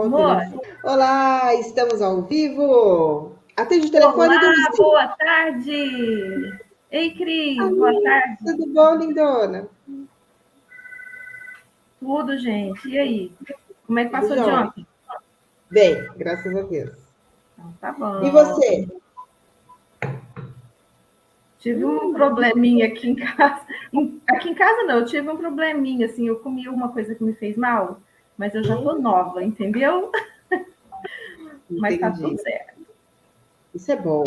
Amor, Olá, estamos ao vivo. Atende o telefone do olá, vizinho. boa tarde. Ei, Cris, boa Ai, tarde. tudo bom, lindona? Tudo, gente. E aí? Como é que Tudo passou de jóia? ontem? Bem, graças a Deus. Então, tá E bom. você? Tive um probleminha aqui em casa. Aqui em casa não, eu tive um probleminha, assim, eu comi uma coisa que me fez mal, mas eu já tô Hum, nova, entendeu? Mas tá tudo entendi. certo. Isso é bom.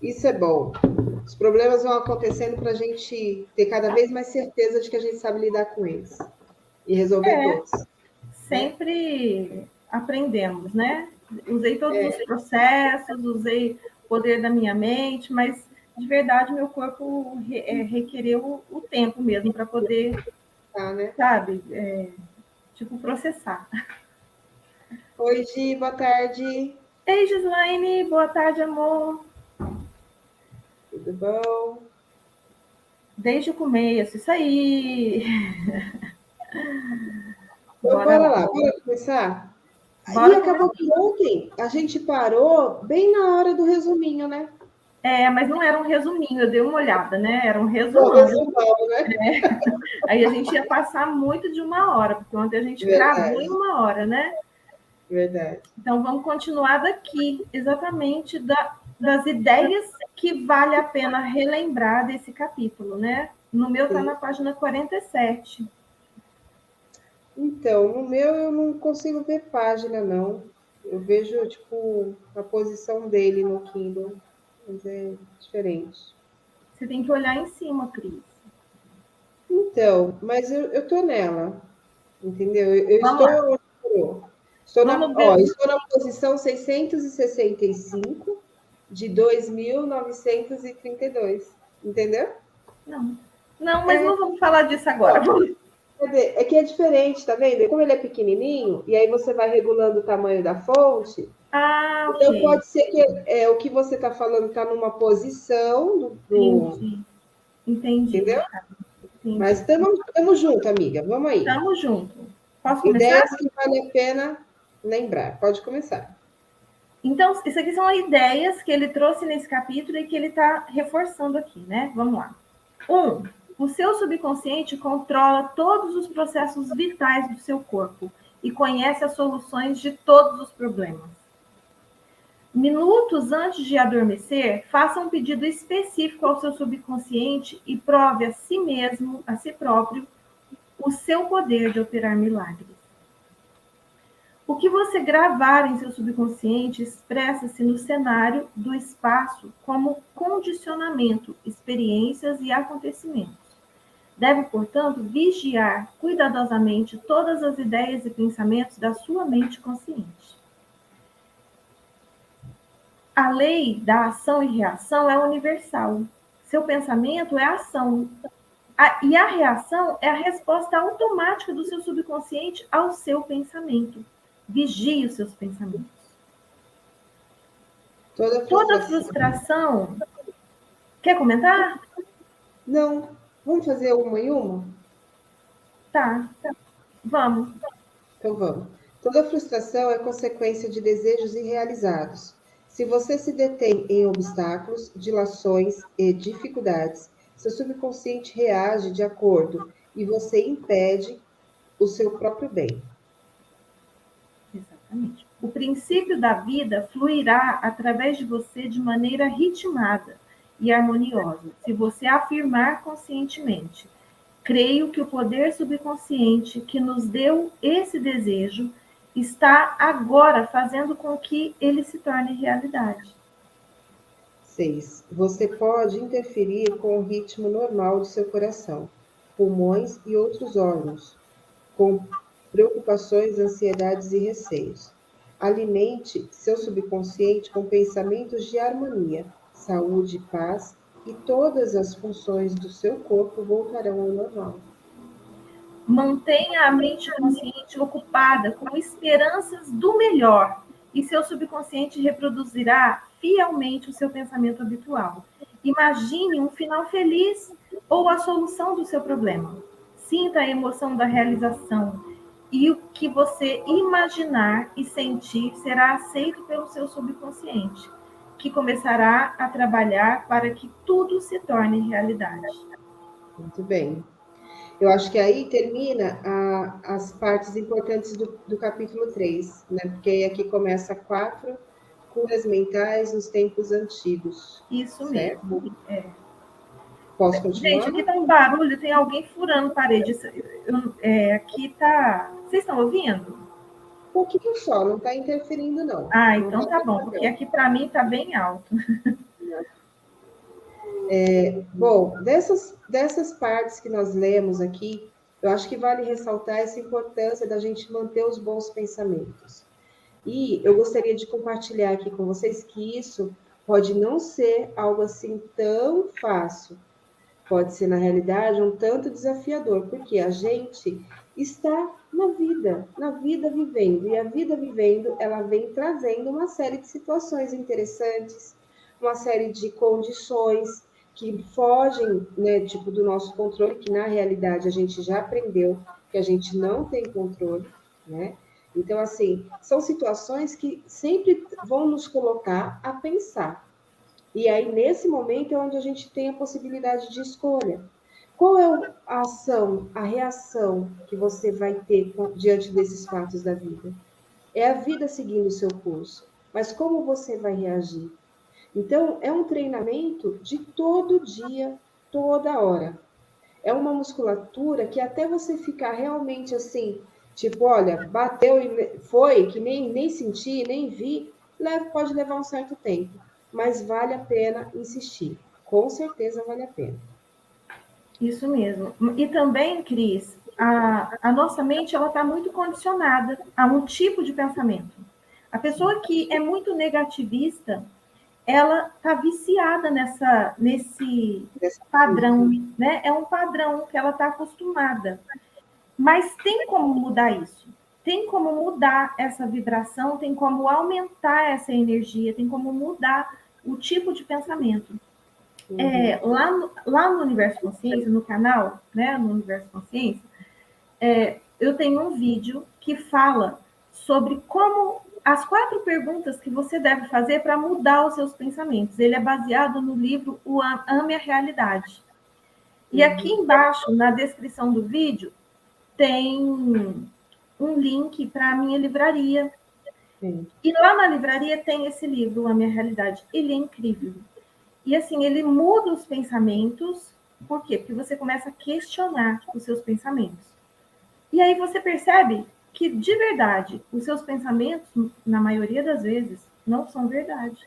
Isso é bom. Os problemas vão acontecendo para a gente ter cada vez mais certeza de que a gente sabe lidar com eles e resolver É, todos, né? sempre aprendemos, né? Usei todos os processos, usei o poder da minha mente, mas de verdade meu corpo requereu o tempo mesmo para poder, Tá, né? sabe, tipo, processar. Oi, Gi, boa tarde. Ei, Gislaine, boa tarde, amor. Tudo bom? Desde o começo, isso aí. Então, Bora bora lá. lá, bora começar? E Bora acabou começar. que ontem a gente parou bem na hora do resuminho, né? Mas não era um resuminho, eu dei uma olhada, né? Era um Do resumão. resumão, né? Aí a gente ia passar muito de uma hora, porque ontem a gente cravou Verdade, em uma hora, né? verdade. Então vamos continuar daqui, exatamente das ideias que vale a pena relembrar desse capítulo, né? No meu está Sim. na página 47. Então, no meu eu não consigo ver página, não. Eu vejo, tipo, a posição dele no Kindle, mas é diferente. Você tem que olhar em cima, Cris. Então, mas eu tô nela, entendeu? Eu Vamos estou lá. onde eu tô. Estou Vamos ó, ver. estou na posição 665 de 2.932, entendeu? Não. Não, mas É, não vamos falar disso agora. ó, é que é diferente, tá vendo? Como ele é pequenininho, e aí você vai regulando o tamanho da fonte, Ah, então ok. pode ser que o que você está falando está numa posição Entendi. Entendi. entendeu? Mas Entendi. estamos junto, amiga. Vamos aí. Tamo junto. Posso começar? Ideias que vale a pena lembrar. Pode começar. Então, isso aqui são ideias que ele trouxe nesse capítulo e que ele está reforçando aqui, né? Vamos lá. 1. O seu subconsciente controla todos os processos vitais do seu corpo e conhece as soluções de todos os problemas. Minutos antes de adormecer, faça um pedido específico ao seu subconsciente e prove a si mesmo, a si próprio, o seu poder de operar milagres. O que você gravar em seu subconsciente expressa-se no cenário do espaço como condicionamento, experiências e acontecimentos. Deve, portanto, vigiar cuidadosamente todas as ideias e pensamentos da sua mente consciente. A lei da ação e reação é universal. Seu pensamento é a ação. E a reação é a resposta automática do seu subconsciente ao seu pensamento. Vigie os seus pensamentos. Toda Toda frustração. frustração. Quer comentar? Não. Vamos fazer uma em uma? Tá, vamos. Então vamos. Toda frustração é consequência de desejos irrealizados. Se você se detém em obstáculos, dilações e dificuldades, seu subconsciente reage de acordo e você impede o seu próprio bem. Exatamente. O princípio da vida fluirá através de você de maneira ritmada e harmoniosa, se você afirmar conscientemente. Creio que o poder subconsciente que nos deu esse desejo está agora fazendo com que ele se torne realidade. 6. Você pode interferir com o ritmo normal de seu coração, pulmões e outros órgãos, com preocupações, ansiedades e receios. Alimente seu subconsciente com pensamentos de harmonia, saúde e paz, e todas as funções do seu corpo voltarão ao normal. Mantenha a mente consciente ocupada com esperanças do melhor e seu subconsciente reproduzirá fielmente o seu pensamento habitual. Imagine um final feliz ou a solução do seu problema. Sinta a emoção da realização e o que você imaginar e sentir será aceito pelo seu subconsciente, que começará a trabalhar para que tudo se torne realidade. Muito bem. Eu acho que aí termina as partes importantes do capítulo 3, né? Porque aí aqui começa 4 curas mentais nos tempos antigos, Isso certo? mesmo. Posso Gente, continuar? aqui tá um barulho, tem alguém furando parede. Aqui tá. Vocês estão ouvindo? Um pouquinho só, não está interferindo, não. Ah, Não está então tá bom, porque atrapalhando. aqui para mim tá bem alto. Bom, dessas partes que nós lemos aqui, eu acho que vale ressaltar essa importância da gente manter os bons pensamentos. E eu gostaria de compartilhar aqui com vocês que isso pode não ser algo assim tão fácil, pode ser, na realidade, um tanto desafiador, porque a gente está na vida vivendo, e a vida vivendo, ela vem trazendo uma série de situações interessantes, uma série de condições que fogem, né, tipo, do nosso controle, que na realidade a gente já aprendeu que a gente não tem controle, né? Então, assim, são situações que sempre vão nos colocar a pensar. E aí, nesse momento, é onde a gente tem a possibilidade de escolha. Qual é a ação, a reação que você vai ter diante desses fatos da vida? É a vida seguindo o seu curso, mas como você vai reagir? Então, é um treinamento de todo dia, toda hora. É uma musculatura que até você ficar realmente assim, tipo, olha, bateu e foi, que nem senti, nem vi, pode levar um certo tempo, mas vale a pena insistir. Com certeza vale a pena. Isso mesmo. E também, Cris, a nossa mente ela está muito condicionada a um tipo de pensamento. A pessoa que é muito negativista, ela está viciada nesse padrão, né? É um padrão que ela está acostumada. Mas tem como mudar isso? Tem como mudar essa vibração? Tem como aumentar essa energia? Tem como mudar o tipo de pensamento? Lá no Universo Consciência, no canal, né, no Universo Consciência, eu tenho um vídeo que fala sobre como as 4 perguntas que você deve fazer para mudar os seus pensamentos. Ele é baseado no livro O Ame a Realidade. E aqui embaixo, na descrição do vídeo, tem um link para a minha livraria. Sim. E lá na livraria tem esse livro, A Minha Realidade. Ele é incrível. E assim, ele muda os pensamentos. Por quê? Porque você começa a questionar os seus pensamentos. E aí você percebe que, de verdade, os seus pensamentos, na maioria das vezes, não são verdade.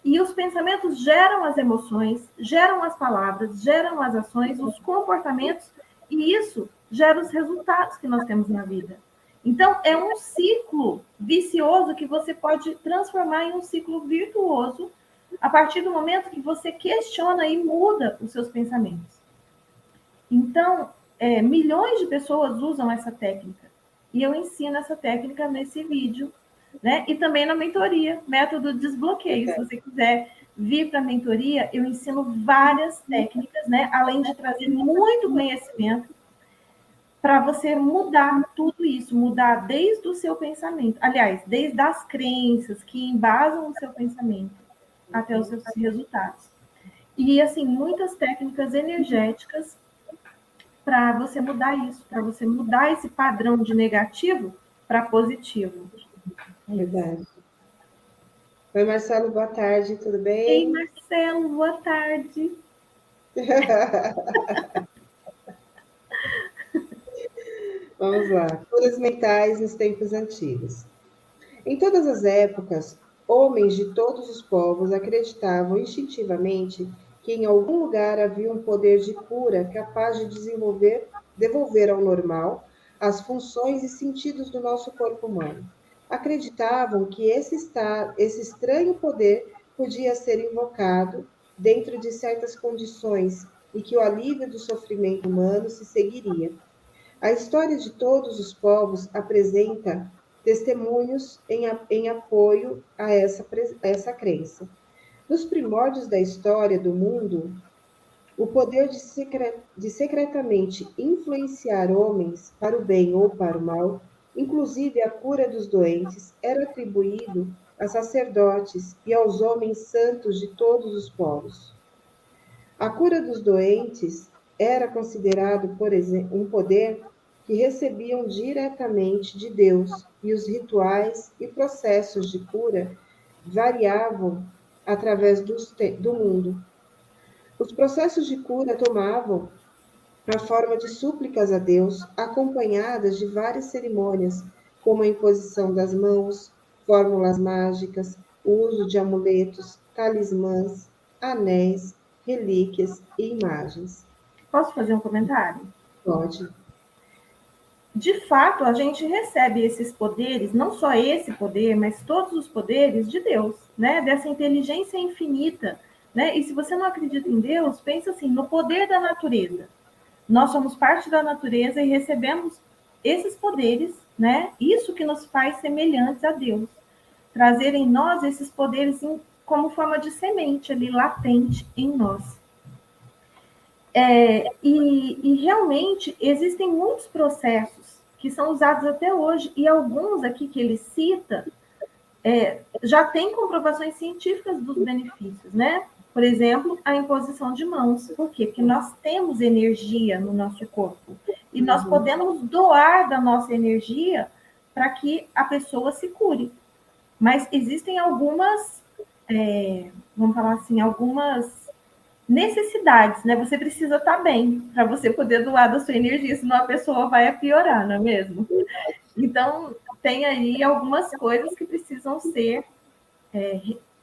E os pensamentos geram as emoções, geram as palavras, geram as ações, os comportamentos, e isso gera os resultados que nós temos na vida. Então, é um ciclo vicioso que você pode transformar em um ciclo virtuoso a partir do momento que você questiona e muda os seus pensamentos. Então, milhões de pessoas usam essa técnica. E eu ensino essa técnica nesse vídeo, né? E também na mentoria, método desbloqueio. Se você quiser vir para a mentoria, eu ensino várias técnicas, né? Além de trazer muito conhecimento para você mudar tudo isso, mudar desde o seu pensamento. Aliás, desde as crenças que embasam o seu pensamento até os seus resultados. E, assim, muitas técnicas energéticas para você mudar isso, para você mudar esse padrão de negativo para positivo. Verdade. Oi, Marcelo, boa tarde, tudo Ei, bem? Marcelo, boa tarde. Vamos lá. Curas mentais nos tempos antigos. Em todas as épocas, homens de todos os povos acreditavam instintivamente que em algum lugar havia um poder de cura capaz de devolver ao normal as funções e sentidos do nosso corpo humano. Acreditavam que esse estranho poder podia ser invocado dentro de certas condições e que o alívio do sofrimento humano se seguiria. A história de todos os povos apresenta testemunhos em apoio a essa crença. Nos primórdios da história do mundo, o poder de secretamente influenciar homens para o bem ou para o mal Inclusive, a cura dos doentes era atribuído a sacerdotes e aos homens santos de todos os povos. A cura dos doentes era considerado, por exemplo, um poder que recebiam diretamente de Deus, e os rituais e processos de cura variavam através do mundo. Os processos de cura tomavam a forma de súplicas a Deus, acompanhadas de várias cerimônias, como a imposição das mãos, fórmulas mágicas, o uso de amuletos, talismãs, anéis, relíquias e imagens. Posso fazer um comentário? Pode. De fato, a gente recebe esses poderes, não só esse poder, mas todos os poderes de Deus, né? Dessa inteligência infinita, né? E se você não acredita em Deus, pensa assim, no poder da natureza. Nós somos parte da natureza e recebemos esses poderes, né? Isso que nos faz semelhantes a Deus. Trazer em nós esses poderes como forma de semente ali latente em nós. E realmente existem muitos processos que são usados até hoje, e alguns aqui que ele cita já tem comprovações científicas dos benefícios, né? Por exemplo, a imposição de mãos. Por quê? Porque nós temos energia no nosso corpo e nós podemos doar da nossa energia para que a pessoa se cure. Mas existem algumas, vamos falar assim, algumas necessidades, né? Você precisa estar bem para você poder doar da sua energia, senão a pessoa vai piorar, não é mesmo? Então, tem aí algumas coisas que precisam ser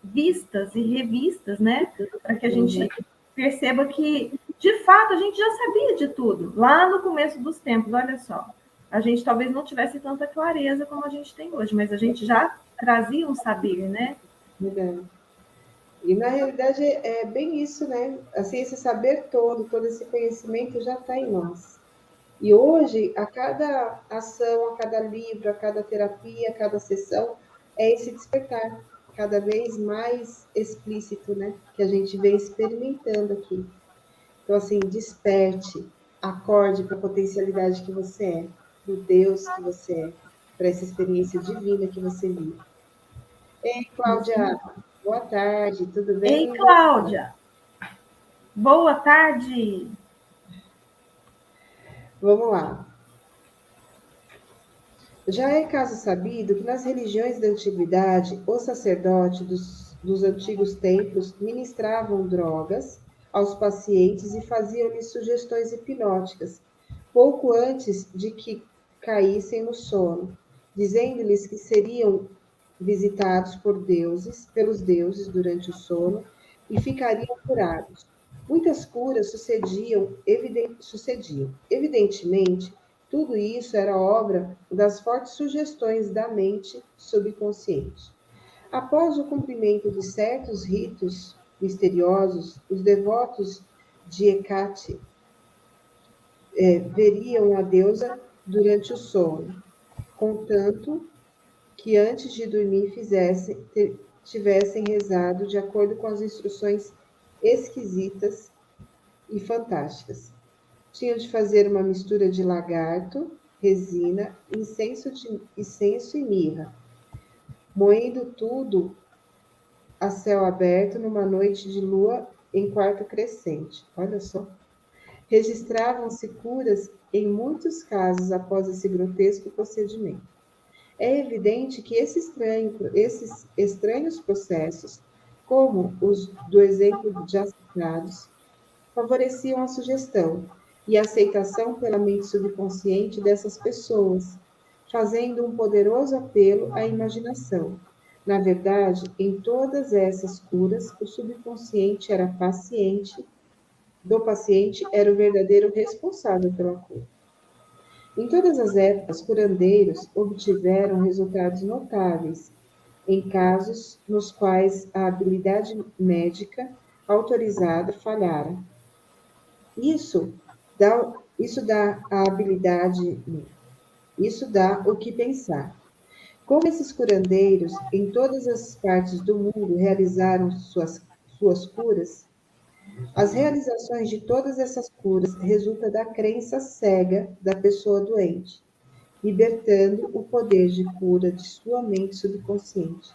vistas e revistas, né? Para que a gente perceba que, de fato, a gente já sabia de tudo. Lá no começo dos tempos, olha só. A gente talvez não tivesse tanta clareza como a gente tem hoje, mas a gente já trazia um saber, né? Verdade. E na realidade é bem isso, né? Assim, esse saber todo esse conhecimento já está em nós. E hoje, a cada ação, a cada livro, a cada terapia, a cada sessão, é esse despertar cada vez mais explícito, né? Que a gente vem experimentando aqui. Então, assim, desperte, acorde para a potencialidade que você é, do Deus que você é, para essa experiência divina que você vive. Ei, Cláudia, boa tarde, tudo Ei, bem? Cláudia, boa tarde. Vamos lá. Já é caso sabido que nas religiões da antiguidade, os sacerdotes dos antigos templos ministravam drogas aos pacientes e faziam-lhes sugestões hipnóticas, pouco antes de que caíssem no sono, dizendo-lhes que seriam visitados pelos deuses durante o sono e ficariam curados. Muitas curas sucediam. Evidentemente, tudo isso era obra das fortes sugestões da mente subconsciente. Após o cumprimento de certos ritos misteriosos, os devotos de Hecate veriam a deusa durante o sono, contanto que antes de dormir tivessem rezado de acordo com as instruções esquisitas e fantásticas. Tinham de fazer uma mistura de lagarto, resina, incenso e mirra, moendo tudo a céu aberto numa noite de lua em quarto crescente. Olha só. Registravam-se curas em muitos casos após esse grotesco procedimento. É evidente que esses estranhos processos, como os do exemplo já citados, favoreciam a sugestão e a aceitação pela mente subconsciente dessas pessoas, fazendo um poderoso apelo à imaginação. Na verdade, em todas essas curas, o subconsciente do paciente era o verdadeiro responsável pela cura. Em todas as épocas, curandeiros obtiveram resultados notáveis em casos nos quais a habilidade médica autorizada falhara. Isso dá a habilidade, isso dá o que pensar. Como esses curandeiros em todas as partes do mundo realizaram suas curas, as realizações de todas essas curas resultam da crença cega da pessoa doente, libertando o poder de cura de sua mente subconsciente.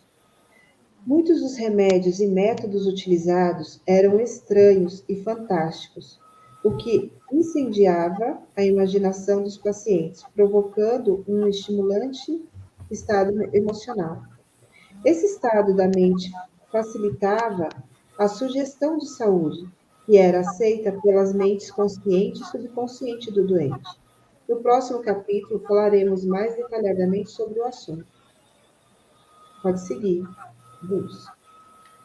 Muitos dos remédios e métodos utilizados eram estranhos e fantásticos, o que incendiava a imaginação dos pacientes, provocando um estimulante estado emocional. Esse estado da mente facilitava a sugestão de saúde, que era aceita pelas mentes consciente e subconsciente do doente. No próximo capítulo falaremos mais detalhadamente sobre o assunto. Pode seguir, Dulce.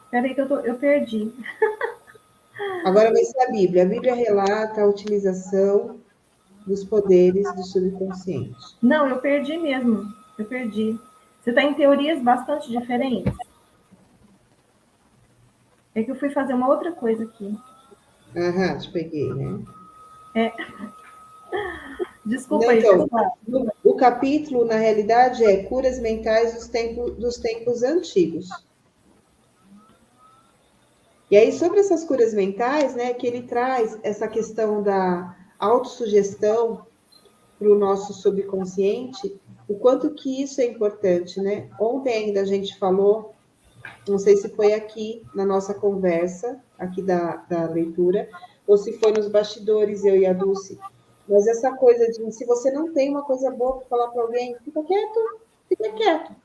Peraí que eu perdi. Agora vai ser a Bíblia. A Bíblia relata a utilização dos poderes do subconsciente. Não, eu perdi mesmo. Eu perdi. Você está em teorias bastante diferentes. É que eu fui fazer uma outra coisa aqui. Aham, te peguei, né? Desculpa Não, aí, então, pessoal. o capítulo, na realidade, é curas mentais dos tempos antigos. E aí, sobre essas curas mentais, né, que ele traz essa questão da autossugestão para o nosso subconsciente, o quanto que isso é importante, né? Ontem ainda a gente falou, não sei se foi aqui na nossa conversa, aqui da leitura, ou se foi nos bastidores, eu e a Dulce, mas essa coisa de, se você não tem uma coisa boa para falar para alguém, fica quieto,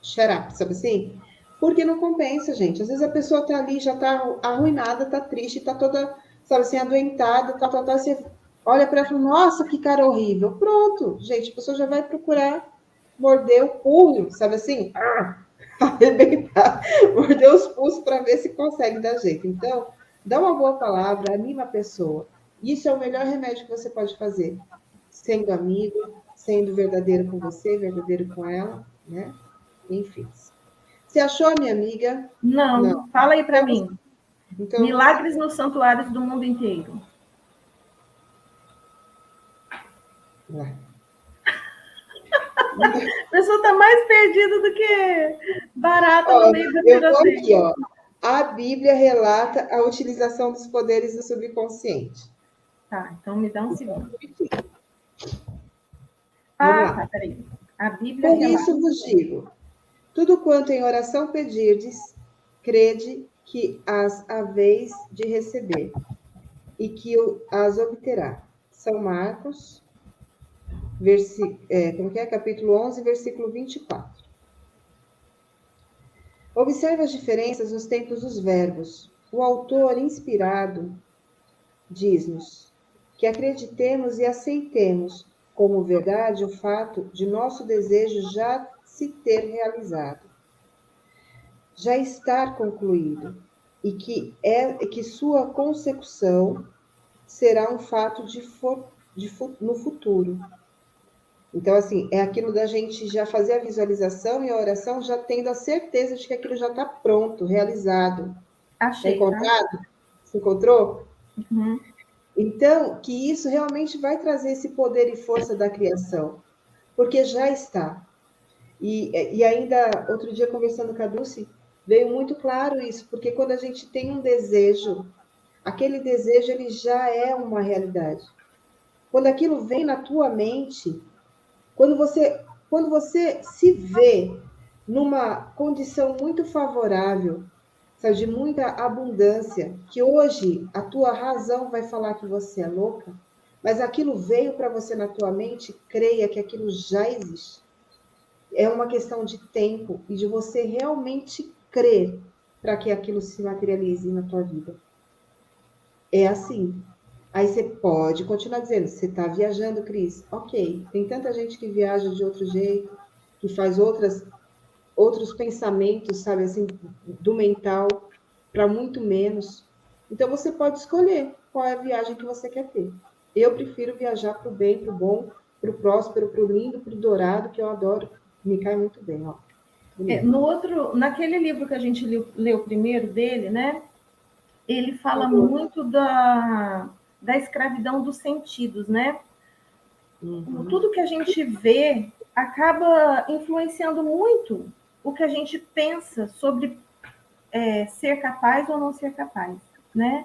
shut up, sabe assim? Porque não compensa, gente. Às vezes a pessoa tá ali, já tá arruinada, tá triste, tá toda, sabe assim, adoentada, você olha para ela e fala, nossa, que cara horrível. Pronto, gente, a pessoa já vai procurar morder o punho, sabe assim? Arrebentar, morder os pulsos para ver se consegue dar jeito. Então, dá uma boa palavra, anima a pessoa. Isso é o melhor remédio que você pode fazer. Sendo amigo, sendo verdadeiro com você, verdadeiro com ela, né? Enfim. Você achou, minha amiga? Não. Não, fala aí para Então, mim. então você. Milagres nos santuários do mundo inteiro. Vai. A pessoa está mais perdida do que barata no Ó, meio do eu vou aqui, tiroteio. ó. A Bíblia relata a utilização dos poderes do subconsciente. Tá, então me dá um segundo. Vamos Ah, tá, lá. peraí. A Bíblia Por relata. isso vos digo: tudo quanto em oração pedirdes, crede que as haveis de receber e que as obterá. São Marcos, capítulo 11, versículo 24. Observe as diferenças nos tempos dos verbos. O autor inspirado diz-nos que acreditemos e aceitemos como verdade o fato de nosso desejo já se ter realizado, já estar concluído, e que sua consecução será um fato no futuro. Então, assim, é aquilo da gente já fazer a visualização e a oração já tendo a certeza de que aquilo já está pronto, realizado. Está Achei, tá? encontrado? Se encontrou? Uhum. Então, que isso realmente vai trazer esse poder e força da criação, porque já está. E ainda, outro dia, conversando com a Dulce, veio muito claro isso, porque quando a gente tem um desejo, aquele desejo ele já é uma realidade. Quando aquilo vem na tua mente, quando você se vê numa condição muito favorável, sabe, de muita abundância, que hoje a tua razão vai falar que você é louca, mas aquilo veio para você na tua mente, creia que aquilo já existe. É uma questão de tempo e de você realmente crer para que aquilo se materialize na tua vida. É assim. Aí você pode continuar dizendo, você está viajando, Cris. Ok, tem tanta gente que viaja de outro jeito, que faz outros pensamentos, sabe, assim, do mental, para muito menos. Então você pode escolher qual é a viagem que você quer ter. Eu prefiro viajar para o bem, para o bom, para o próspero, para o lindo, para o dourado, que eu adoro. Me cai muito bem, ó. Naquele livro que a gente leu primeiro dele, né? Ele fala muito da escravidão dos sentidos, né? Tudo que a gente vê acaba influenciando muito o que a gente pensa sobre ser capaz ou não ser capaz, né?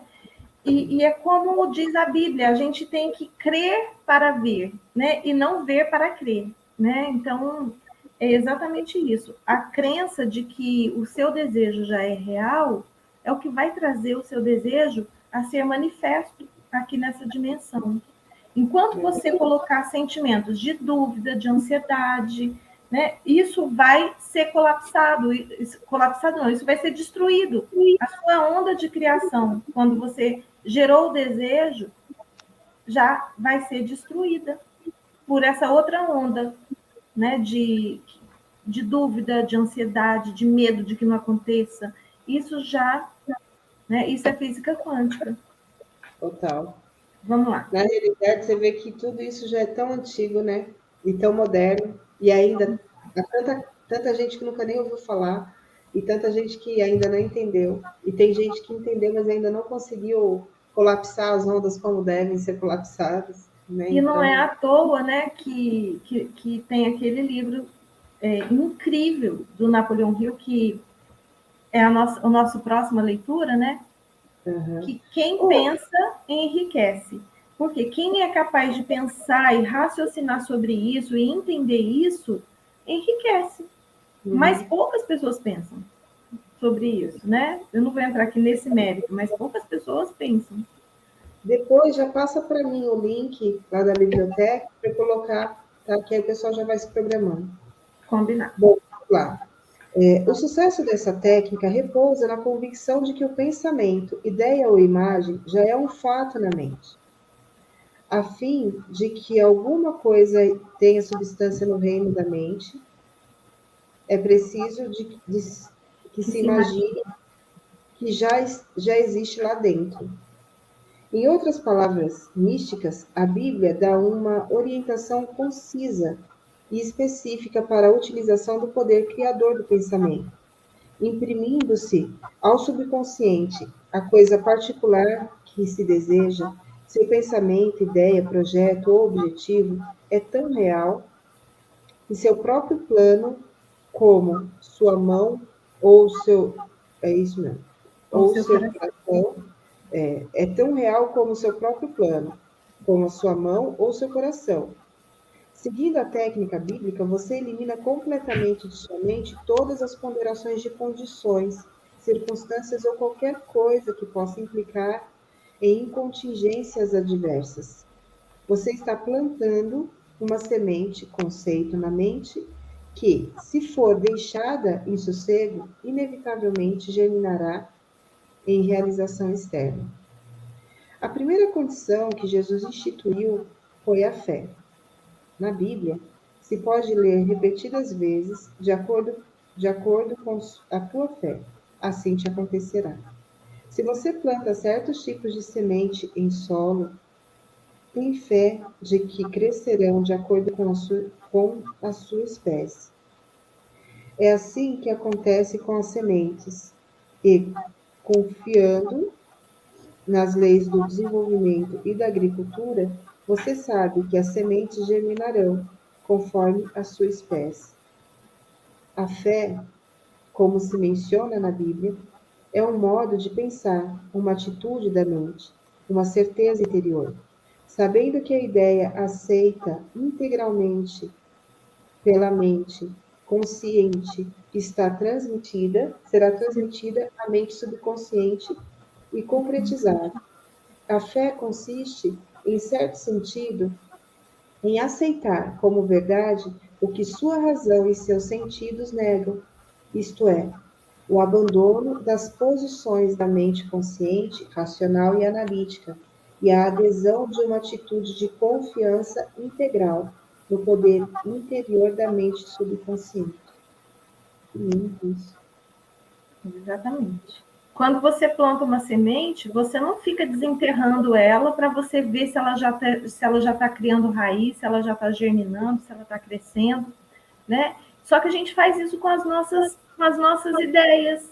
E é como diz a Bíblia, a gente tem que crer para ver, né? E não ver para crer, né? Então, é exatamente isso. A crença de que o seu desejo já é real é o que vai trazer o seu desejo a ser manifesto aqui nessa dimensão. Enquanto você colocar sentimentos de dúvida, de ansiedade, né, isso vai ser colapsado. Colapsado não, isso vai ser destruído. A sua onda de criação, quando você gerou o desejo, já vai ser destruída por essa outra onda, né, de dúvida, de ansiedade, de medo de que não aconteça. Isso já, né, isso é física quântica. Total. Vamos lá. Na realidade, você vê que tudo isso já é tão antigo, né? E tão moderno, e ainda há tanta gente que nunca nem ouviu falar, e tanta gente que ainda não entendeu. E tem gente que entendeu, mas ainda não conseguiu colapsar as ondas como devem ser colapsadas, né? E não é Então, à toa, né, que tem aquele livro incrível do Napoleão Hill, que é a nossa próxima leitura, né? Que quem oh, pensa enriquece. Porque quem é capaz de pensar e raciocinar sobre isso e entender isso, enriquece. Mas poucas pessoas pensam sobre isso, né? Eu não vou entrar aqui nesse mérito, mas poucas pessoas pensam. depois já passa para mim o link lá da biblioteca para eu colocar, tá? Que aí o pessoal já vai se programando. Combinar. Bom, vamos lá. O sucesso dessa técnica repousa na convicção de que o pensamento, ideia ou imagem já é um fato na mente, a fim de que alguma coisa tenha substância no reino da mente, é preciso que Que se se imagina. imagine que já existe lá dentro. Em outras palavras místicas, a Bíblia dá uma orientação concisa e específica para a utilização do poder criador do pensamento, imprimindo-se ao subconsciente a coisa particular que se deseja, seu pensamento, ideia, projeto ou objetivo é tão real que seu próprio plano, como sua mão ou seu, é isso mesmo, Ou ou seu seu coração. coração, é tão real como seu próprio plano, como a sua mão ou seu coração. Seguindo a técnica bíblica, você elimina completamente de sua mente todas as ponderações de condições, circunstâncias ou qualquer coisa que possa implicar em contingências adversas. Você está plantando uma semente, conceito na mente, que, se for deixada em sossego, inevitavelmente germinará em realização externa. A primeira condição que Jesus instituiu foi a fé. Na Bíblia, se pode ler repetidas vezes, de acordo com a tua fé. Assim te acontecerá. Se você planta certos tipos de semente em solo, tem fé de que crescerão de acordo com a sua espécie. É assim que acontece com as sementes. E, confiando nas leis do desenvolvimento e da agricultura, você sabe que as sementes germinarão conforme a sua espécie. A fé, como se menciona na Bíblia, é um modo de pensar, uma atitude da mente, uma certeza interior. Sabendo que a ideia aceita integralmente pela mente consciente será transmitida à mente subconsciente e concretizada. A fé consiste, em certo sentido, em aceitar como verdade o que sua razão e seus sentidos negam, isto é, o abandono das posições da mente consciente, racional e analítica, e a adesão de uma atitude de confiança integral no poder interior da mente subconsciente. Isso. Exatamente. Quando você planta uma semente, você não fica desenterrando ela para você ver se ela já está criando raiz, se ela já está germinando, se ela está crescendo, né? Só que a gente faz isso com as nossas ideias,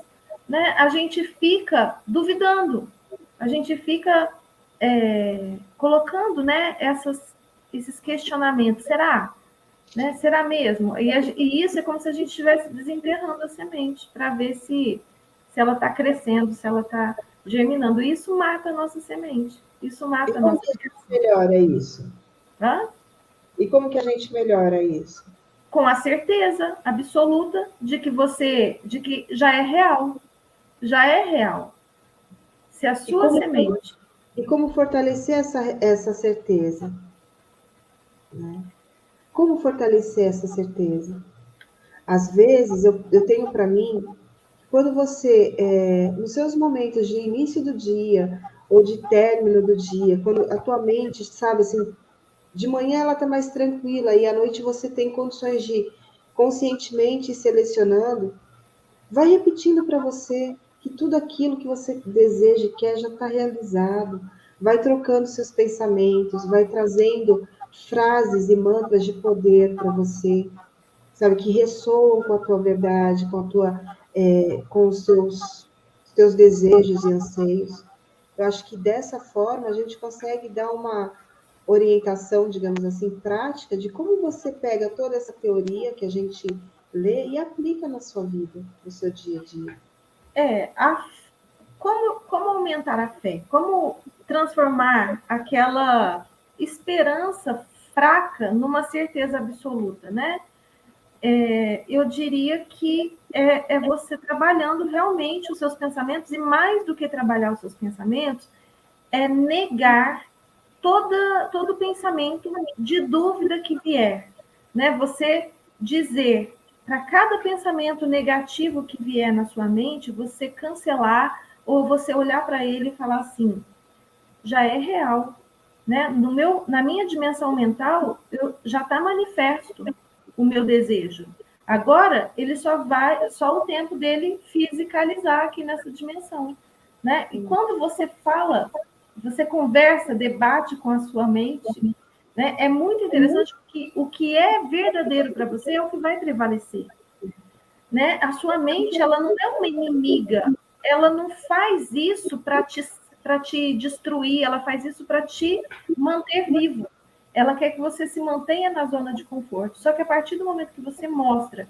né? A gente fica duvidando, a gente fica colocando, né? Esses questionamentos. Será? Né? Será mesmo? E isso é como se a gente estivesse desenterrando a semente para ver se ela está crescendo, se ela está germinando. Isso mata a nossa semente. Isso mata E a como nossa que a gente criação. melhora isso? Tá? E como que a gente melhora isso? Com a certeza absoluta de que já é real. Já é real. Se a E sua como, semente... e como fortalecer essa certeza? Né? Como fortalecer essa certeza? Às vezes, eu tenho para mim, quando você, nos seus momentos de início do dia ou de término do dia, quando a tua mente, sabe, assim, de manhã ela está mais tranquila e à noite você tem condições de conscientemente ir selecionando, vai repetindo para você que tudo aquilo que você deseja e quer já está realizado. Vai trocando seus pensamentos, vai trazendo frases e mantras de poder para você, sabe, que ressoam com a tua verdade, com os teus desejos e anseios. Eu acho que dessa forma a gente consegue dar uma orientação, digamos assim, prática de como você pega toda essa teoria que a gente lê e aplica na sua vida, no seu dia a dia. Como aumentar a fé? Como transformar aquela esperança fraca numa certeza absoluta, né? Eu diria que é você trabalhando realmente os seus pensamentos, e mais do que trabalhar os seus pensamentos, é negar todo pensamento de dúvida que vier, né? Você dizer para cada pensamento negativo que vier na sua mente, você cancelar ou você olhar para ele e falar assim: já é real, né? Na minha dimensão mental, já está manifesto o meu desejo. Agora, ele só o tempo dele fisicalizar aqui nessa dimensão, né? E quando você fala, você conversa, debate com a sua mente, né? É muito interessante que o que é verdadeiro para você é o que vai prevalecer, né? A sua mente, ela não é uma inimiga, ela não faz isso para te destruir, ela faz isso para te manter vivo. Ela quer que você se mantenha na zona de conforto. Só que a partir do momento que você mostra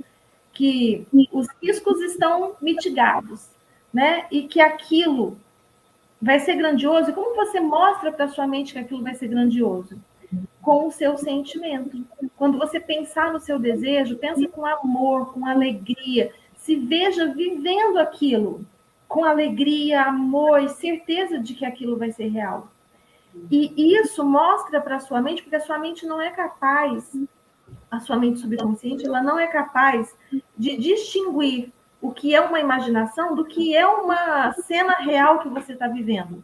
que os riscos estão mitigados, né? E que aquilo vai ser grandioso, e como você mostra para sua mente que aquilo vai ser grandioso? Com o seu sentimento. Quando você pensar no seu desejo, pensa com amor, com alegria. Se veja vivendo aquilo com alegria, amor e certeza de que aquilo vai ser real. E isso mostra para a sua mente, porque a sua mente não é capaz, a sua mente subconsciente, ela não é capaz de distinguir o que é uma imaginação do que é uma cena real que você está vivendo.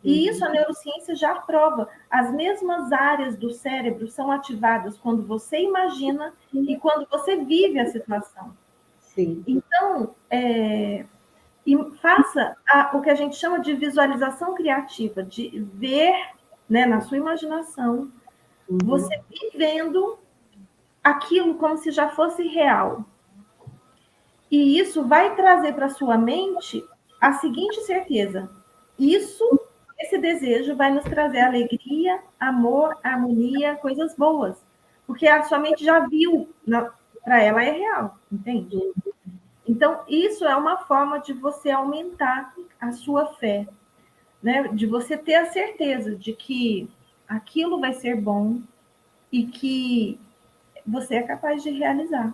E isso a neurociência já prova. As mesmas áreas do cérebro são ativadas quando você imagina e quando você vive a situação. Sim. Então, faça o que a gente chama de visualização criativa, de ver, né, na sua imaginação, você vivendo aquilo como se já fosse real. E isso vai trazer para sua mente a seguinte certeza: esse desejo vai nos trazer alegria, amor, harmonia, coisas boas. Porque a sua mente já viu, para ela é real, entende? Então, isso é uma forma de você aumentar a sua fé, né? De você ter a certeza de que aquilo vai ser bom e que você é capaz de realizar.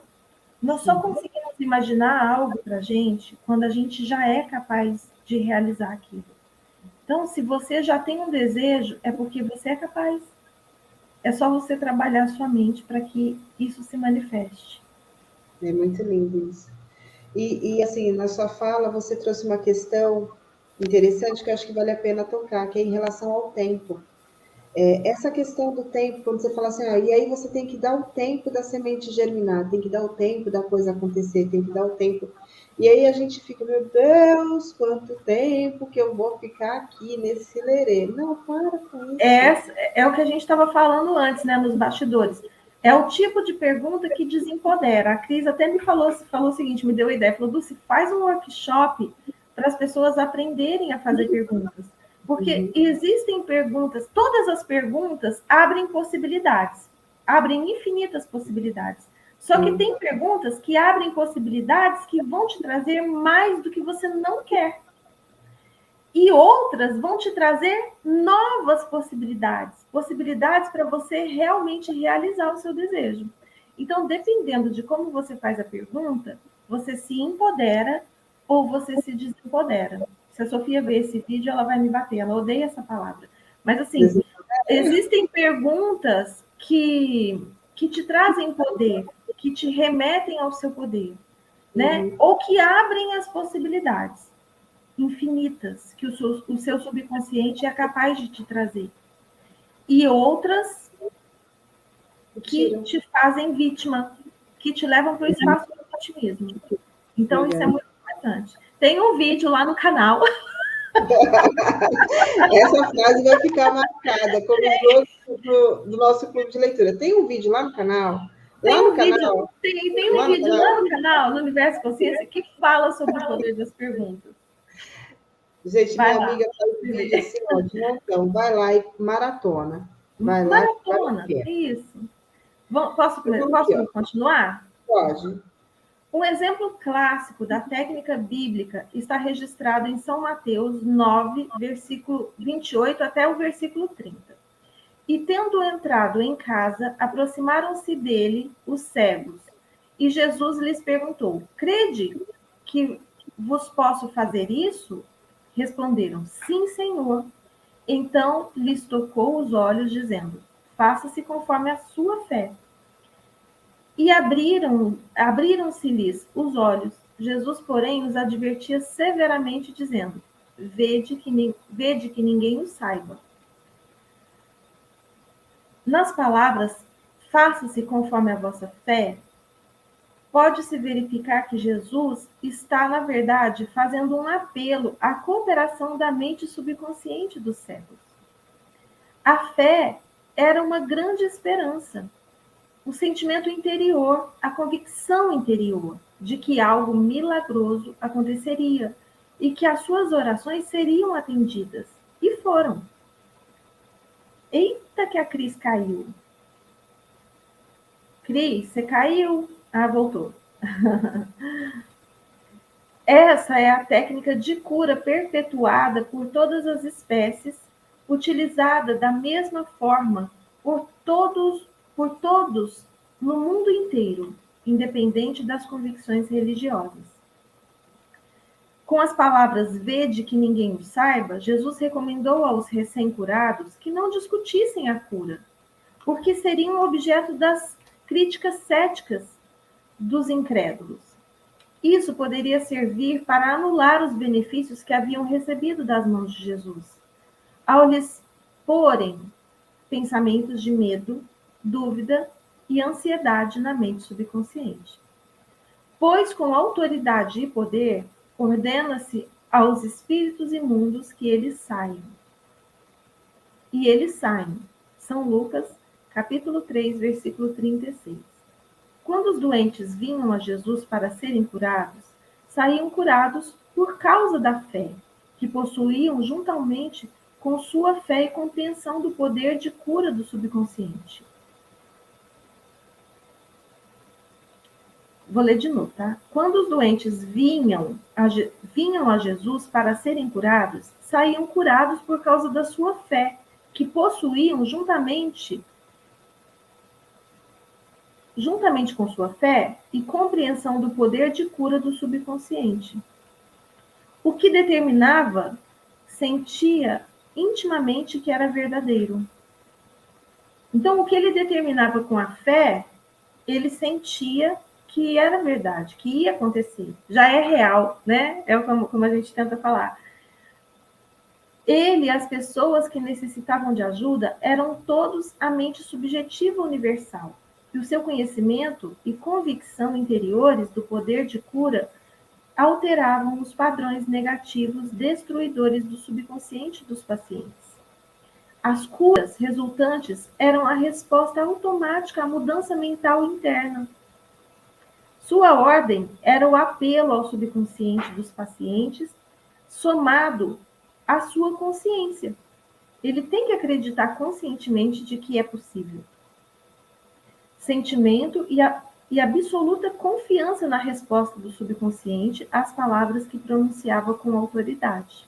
Nós só conseguimos imaginar algo para a gente quando a gente já é capaz de realizar aquilo. Então, se você já tem um desejo, é porque você é capaz. É só você trabalhar a sua mente para que isso se manifeste. É muito lindo isso. E assim, na sua fala, você trouxe uma questão interessante que eu acho que vale a pena tocar, que é em relação ao tempo. Essa questão do tempo, quando você fala assim, e aí você tem que dar o tempo da semente germinar, tem que dar o tempo da coisa acontecer, tem que dar o tempo. E aí a gente fica, meu Deus, quanto tempo que eu vou ficar aqui nesse lerê. Não, para com isso. É o que a gente estava falando antes, né, nos bastidores. É o tipo de pergunta que desempodera. A Cris até me falou o seguinte, me deu a ideia, falou: Dulce, faz um workshop para as pessoas aprenderem a fazer perguntas. Porque existem perguntas, todas as perguntas abrem possibilidades, abrem infinitas possibilidades. Só que tem perguntas que abrem possibilidades que vão te trazer mais do que você não quer. E outras vão te trazer novas possibilidades para você realmente realizar o seu desejo. Então, dependendo de como você faz a pergunta, você se empodera ou você se desempodera. Se a Sofia ver esse vídeo, ela vai me bater, ela odeia essa palavra. Mas, assim, existem perguntas que te trazem poder, que te remetem ao seu poder, né? Ou que abrem as possibilidades infinitas que o seu subconsciente é capaz de te trazer. E outras que te fazem vítima, que te levam para o espaço do otimismo. Então, isso é muito importante. Tem um vídeo lá no canal. Essa frase vai ficar marcada como slogan do nosso clube de leitura. Tem um vídeo lá no canal? Tem um vídeo lá no canal, no Universo Consciência, que fala sobre o poder das perguntas. Gente, minha amiga faz um vídeo assim, ó, de montão. Vai lá e maratona. Vai lá e maratona, é isso. Posso continuar? Pode. Um exemplo clássico da técnica bíblica está registrado em São Mateus 9, versículo 28 até o versículo 30. E tendo entrado em casa, aproximaram-se dele os cegos. E Jesus lhes perguntou: crede que vos posso fazer isso? Responderam: sim, Senhor. Então lhes tocou os olhos, dizendo: faça-se conforme a sua fé. E abriram-se-lhes os olhos. Jesus, porém, os advertia severamente, dizendo: vede que ninguém o saiba. Nas palavras, faça-se conforme a vossa fé, pode-se verificar que Jesus está, na verdade, fazendo um apelo à cooperação da mente subconsciente dos cegos. A fé era uma grande esperança, o sentimento interior, a convicção interior de que algo milagroso aconteceria e que as suas orações seriam atendidas. E foram. Eita que a Cris caiu. Cris, você caiu. Ah, voltou. Essa é a técnica de cura perpetuada por todas as espécies, utilizada da mesma forma por todos no mundo inteiro, independente das convicções religiosas. Com as palavras "vede que ninguém o saiba", Jesus recomendou aos recém-curados que não discutissem a cura, porque seriam objeto das críticas céticas dos incrédulos. Isso poderia servir para anular os benefícios que haviam recebido das mãos de Jesus, ao lhes porem pensamentos de medo, dúvida e ansiedade na mente subconsciente. Pois com autoridade e poder, ordena-se aos espíritos imundos que eles saiam. E eles saem. São Lucas, capítulo 3, versículo 36. Quando os doentes vinham a Jesus para serem curados, saíam curados por causa da fé, que possuíam juntamente com sua fé e compreensão do poder de cura do subconsciente. Vou ler de novo, tá? Quando os doentes vinham a Jesus para serem curados, saíam curados por causa da sua fé, que possuíam juntamente com sua fé e compreensão do poder de cura do subconsciente. O que determinava, sentia intimamente que era verdadeiro. Então, o que ele determinava com a fé, ele sentia que era verdade, que ia acontecer. Já é real, né? É como a gente tenta falar. Ele e as pessoas que necessitavam de ajuda eram todos a mente subjetiva universal. E o seu conhecimento e convicção interiores do poder de cura alteravam os padrões negativos destruidores do subconsciente dos pacientes. As curas resultantes eram a resposta automática à mudança mental interna. Sua ordem era o apelo ao subconsciente dos pacientes, somado à sua consciência. Ele tem que acreditar conscientemente de que é possível. Sentimento e absoluta confiança na resposta do subconsciente às palavras que pronunciava com autoridade.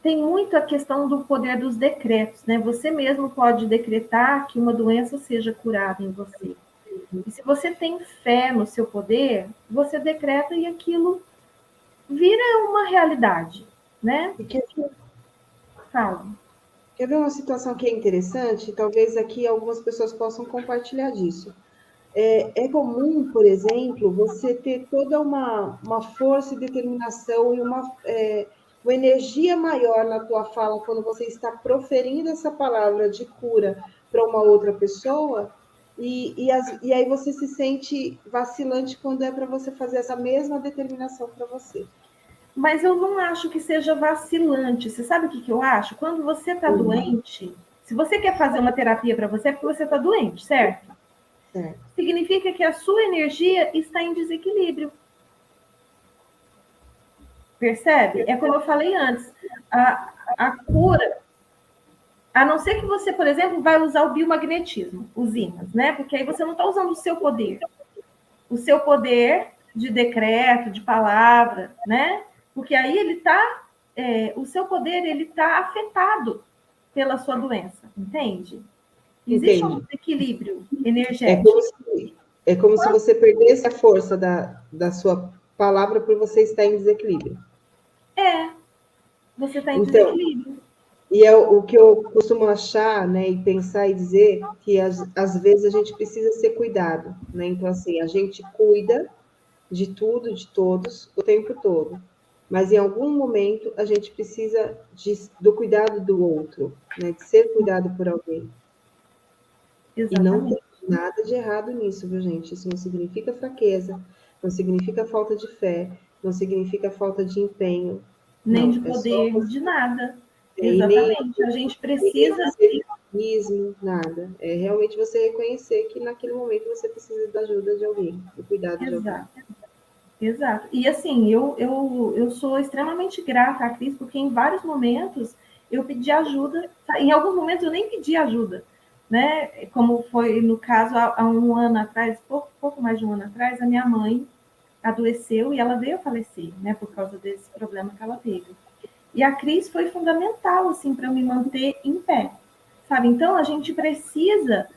Tem muito a questão do poder dos decretos, né? Você mesmo pode decretar que uma doença seja curada em você. E se você tem fé no seu poder, você decreta e aquilo vira uma realidade, né? E Fala. quer ver uma situação que é interessante? Talvez aqui algumas pessoas possam compartilhar disso. É comum, por exemplo, você ter toda uma força e determinação e uma energia maior na tua fala quando você está proferindo essa palavra de cura para uma outra pessoa, e aí você se sente vacilante quando é para você fazer essa mesma determinação para você. Mas eu não acho que seja vacilante. Você sabe o que eu acho? Quando você está doente, se você quer fazer uma terapia para você, é porque você está doente, certo? Certo. Significa que a sua energia está em desequilíbrio. Percebe? É como eu falei antes. A cura, a não ser que você, por exemplo, vai usar o biomagnetismo, os ímãs, né? Porque aí você não está usando o seu poder. O seu poder de decreto, de palavra, né? Porque aí ele está, o seu poder ele está afetado pela sua doença, entende? Existe um Entende? desequilíbrio É energético. como se, é como se você perdesse a força da sua palavra por você estar em desequilíbrio. Você está em Então, desequilíbrio. e é o que eu costumo achar, né, e pensar e dizer que às vezes a gente precisa ser cuidado, né? Então, assim, a gente cuida de tudo, de todos, o tempo todo. Mas em algum momento a gente precisa do cuidado do outro, né? De ser cuidado por alguém. E não tem Exatamente. nada de errado nisso, viu, gente? Isso não significa fraqueza, não significa falta de fé, não significa falta de empenho. Nem de Não, é só poder, você, de nada. e nem Exatamente. A gente precisa. exibicionismo, nada. É realmente você reconhecer que naquele momento você precisa da ajuda de alguém, do cuidado de alguém. Exato. Exato. E assim, eu sou extremamente grata à Cris, porque em vários momentos eu pedi ajuda. Em alguns momentos eu nem pedi ajuda, né? Como foi no caso há um ano atrás, pouco mais de um ano atrás, a minha mãe adoeceu e ela veio a falecer, né? Por causa desse problema que ela teve. E a Cris foi fundamental, assim, para eu me manter em pé, sabe? Então, a gente precisa,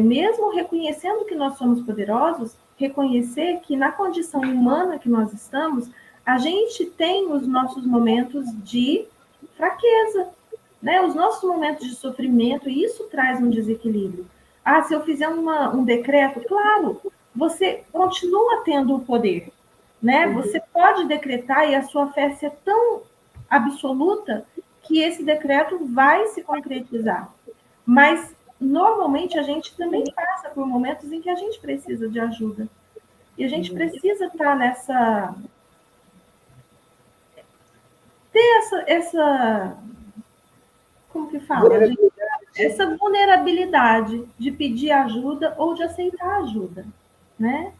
mesmo reconhecendo que nós somos poderosos, reconhecer que na condição humana que nós estamos, a gente tem os nossos momentos de fraqueza, né? Os nossos momentos de sofrimento, e isso traz um desequilíbrio. Ah, se eu fizer um decreto, claro, você continua tendo o poder, né? Você pode decretar e a sua fé ser tão absoluta que esse decreto vai se concretizar. Mas normalmente a gente também passa por momentos em que a gente precisa de ajuda. E a gente precisa estar nessa ter essa como que fala? Essa vulnerabilidade de pedir ajuda ou de aceitar ajuda, né?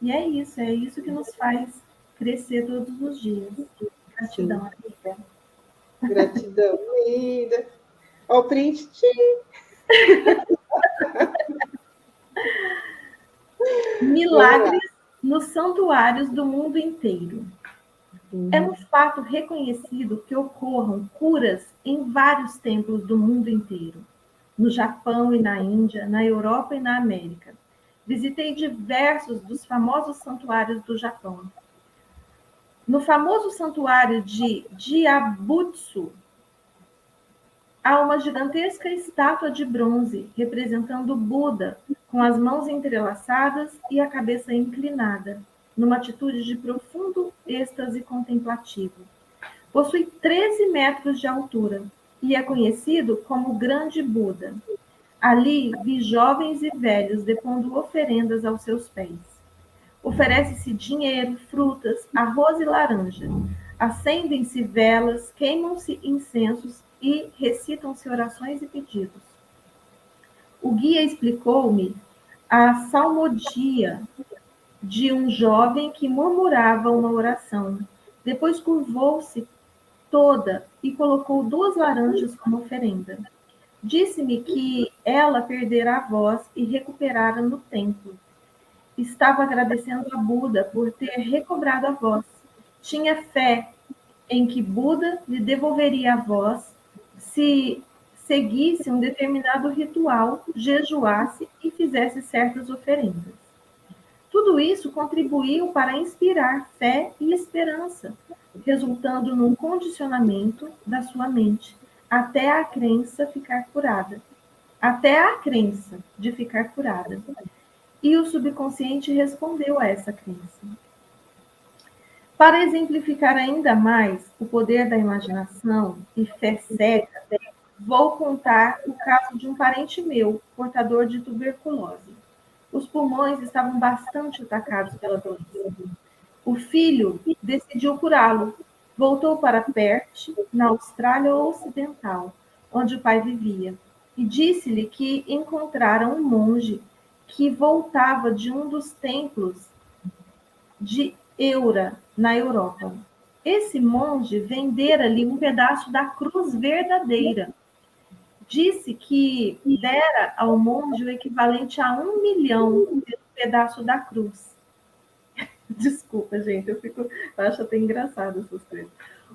E é isso que nos faz crescer todos os dias. Gratidão, Sim. amiga. Gratidão, linda. Ó, o print. Tchim. Vamos lá. Milagres nos santuários do mundo inteiro. É um fato reconhecido que ocorram curas em vários templos do mundo inteiro, no Japão e na Índia, na Europa e na América. Visitei diversos dos famosos santuários do Japão. No famoso santuário de Jiabutsu, há uma gigantesca estátua de bronze representando Buda, com as mãos entrelaçadas e a cabeça inclinada, numa atitude de profundo êxtase contemplativo. Possui 13 metros de altura e é conhecido como o Grande Buda. Ali vi jovens e velhos depondo oferendas aos seus pés. Oferece-se dinheiro, frutas, arroz e laranja. Acendem-se velas, queimam-se incensos e recitam-se orações e pedidos. O guia explicou-me a salmodia de um jovem que murmurava uma oração. Depois curvou-se toda e colocou 2 laranjas como oferenda. Disse-me que ela perdera a voz e recuperara no templo. Estava agradecendo a Buda por ter recobrado a voz. Tinha fé em que Buda lhe devolveria a voz se seguisse um determinado ritual, jejuasse e fizesse certas oferendas. Tudo isso contribuiu para inspirar fé e esperança, resultando num condicionamento da sua mente até a crença ficar curada. Até a crença de ficar curada. E o subconsciente respondeu a essa crença. Para exemplificar ainda mais o poder da imaginação e fé cega, vou contar o caso de um parente meu, portador de tuberculose. Os pulmões estavam bastante atacados pela doença. O filho decidiu curá-lo. Voltou para Perth, na Austrália Ocidental, onde o pai vivia, e disse-lhe que encontrara um monge que voltava de um dos templos de Eura, na Europa. Esse monge vendera-lhe um pedaço da cruz verdadeira. Disse que dera ao monge o equivalente a 1 milhão pelo pedaço da cruz. Desculpa, gente, eu acho até engraçado essas coisas.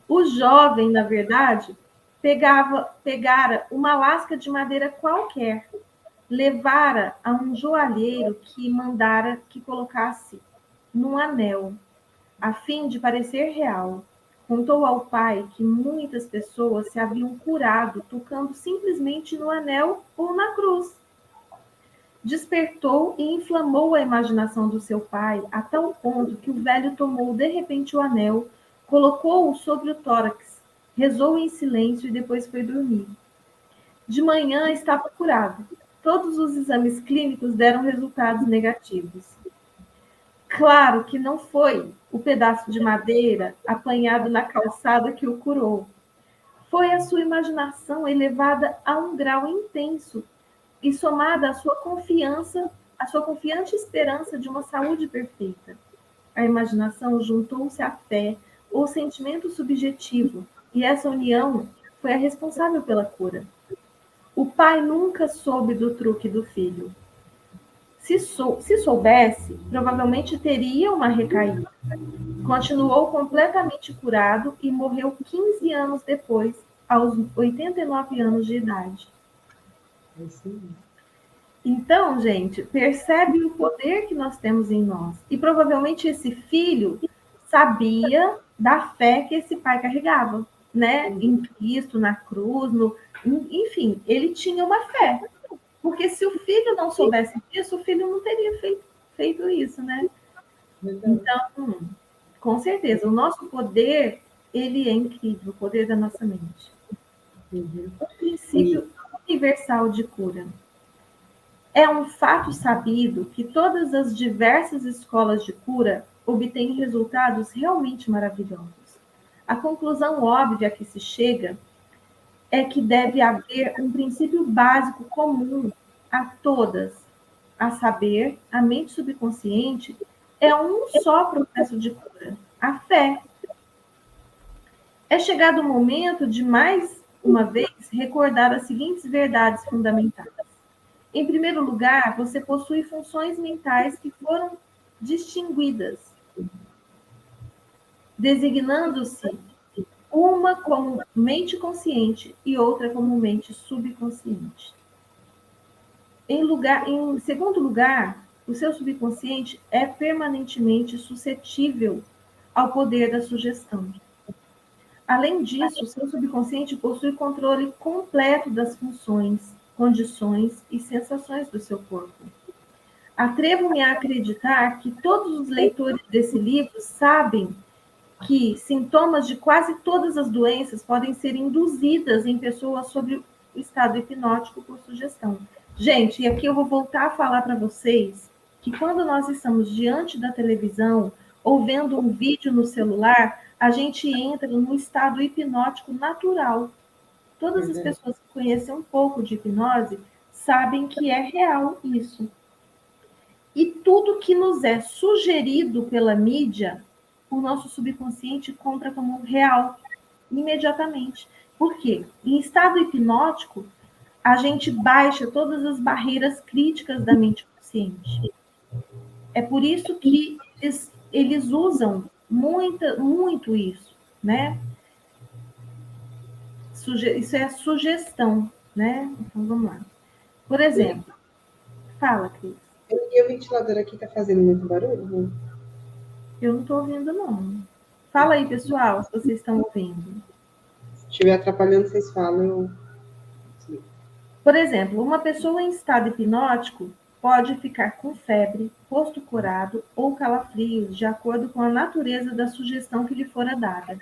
O jovem, na verdade, pegara uma lasca de madeira qualquer, levara a um joalheiro que mandara que colocasse num anel, a fim de parecer real. Contou ao pai que muitas pessoas se haviam curado tocando simplesmente no anel ou na cruz. Despertou e inflamou a imaginação do seu pai a tal ponto que o velho tomou de repente o anel, colocou-o sobre o tórax, rezou em silêncio e depois foi dormir. De manhã estava curado. Todos os exames clínicos deram resultados negativos. Claro que não foi o pedaço de madeira apanhado na calçada que o curou. Foi a sua imaginação elevada a um grau intenso e somada à sua confiante esperança de uma saúde perfeita. A imaginação juntou-se à fé ou sentimento subjetivo, e essa união foi a responsável pela cura. O pai nunca soube do truque do filho. Se soubesse, provavelmente teria uma recaída. Continuou completamente curado e morreu 15 anos depois, aos 89 anos de idade. Então, gente, percebe o poder que nós temos em nós. E provavelmente esse filho sabia da fé que esse pai carregava, né? Em Cristo, na cruz, enfim, ele tinha uma fé. Porque se o filho não soubesse disso, o filho não teria feito isso, né? Então, com certeza, o nosso poder, ele é incrível, o poder da nossa mente. O princípio universal de cura. É um fato sabido que todas as diversas escolas de cura obtêm resultados realmente maravilhosos. A conclusão óbvia a que se chega é que deve haver um princípio básico comum a todas, a saber, a mente subconsciente é um só processo de cura, a fé. É chegado o momento de, mais uma vez, recordar as seguintes verdades fundamentais. Em primeiro lugar, você possui funções mentais que foram distinguidas, designando-se uma como mente consciente e outra como mente subconsciente. Em segundo lugar, o seu subconsciente é permanentemente suscetível ao poder da sugestão. Além disso, o seu subconsciente possui controle completo das funções, condições e sensações do seu corpo. Atrevo-me a acreditar que todos os leitores desse livro sabem que sintomas de quase todas as doenças podem ser induzidas em pessoas sob o estado hipnótico por sugestão. Gente, e aqui eu vou voltar a falar para vocês que quando nós estamos diante da televisão ou vendo um vídeo no celular, a gente entra num estado hipnótico natural. Todas as pessoas que conhecem um pouco de hipnose sabem que é real isso. E tudo que nos é sugerido pela mídia, o nosso subconsciente compra como real imediatamente. Por quê? Em estado hipnótico, a gente baixa todas as barreiras críticas da mente consciente. É por isso que eles usam muito isso, né? Isso é sugestão, né? Então, vamos lá. Por exemplo, fala, Cris. E o ventilador aqui está fazendo muito barulho? Eu não estou ouvindo, não. Fala aí, pessoal, se vocês estão ouvindo. Se estiver atrapalhando, vocês falam. Por exemplo, uma pessoa em estado hipnótico pode ficar com febre, rosto corado ou calafrios, de acordo com a natureza da sugestão que lhe fora dada.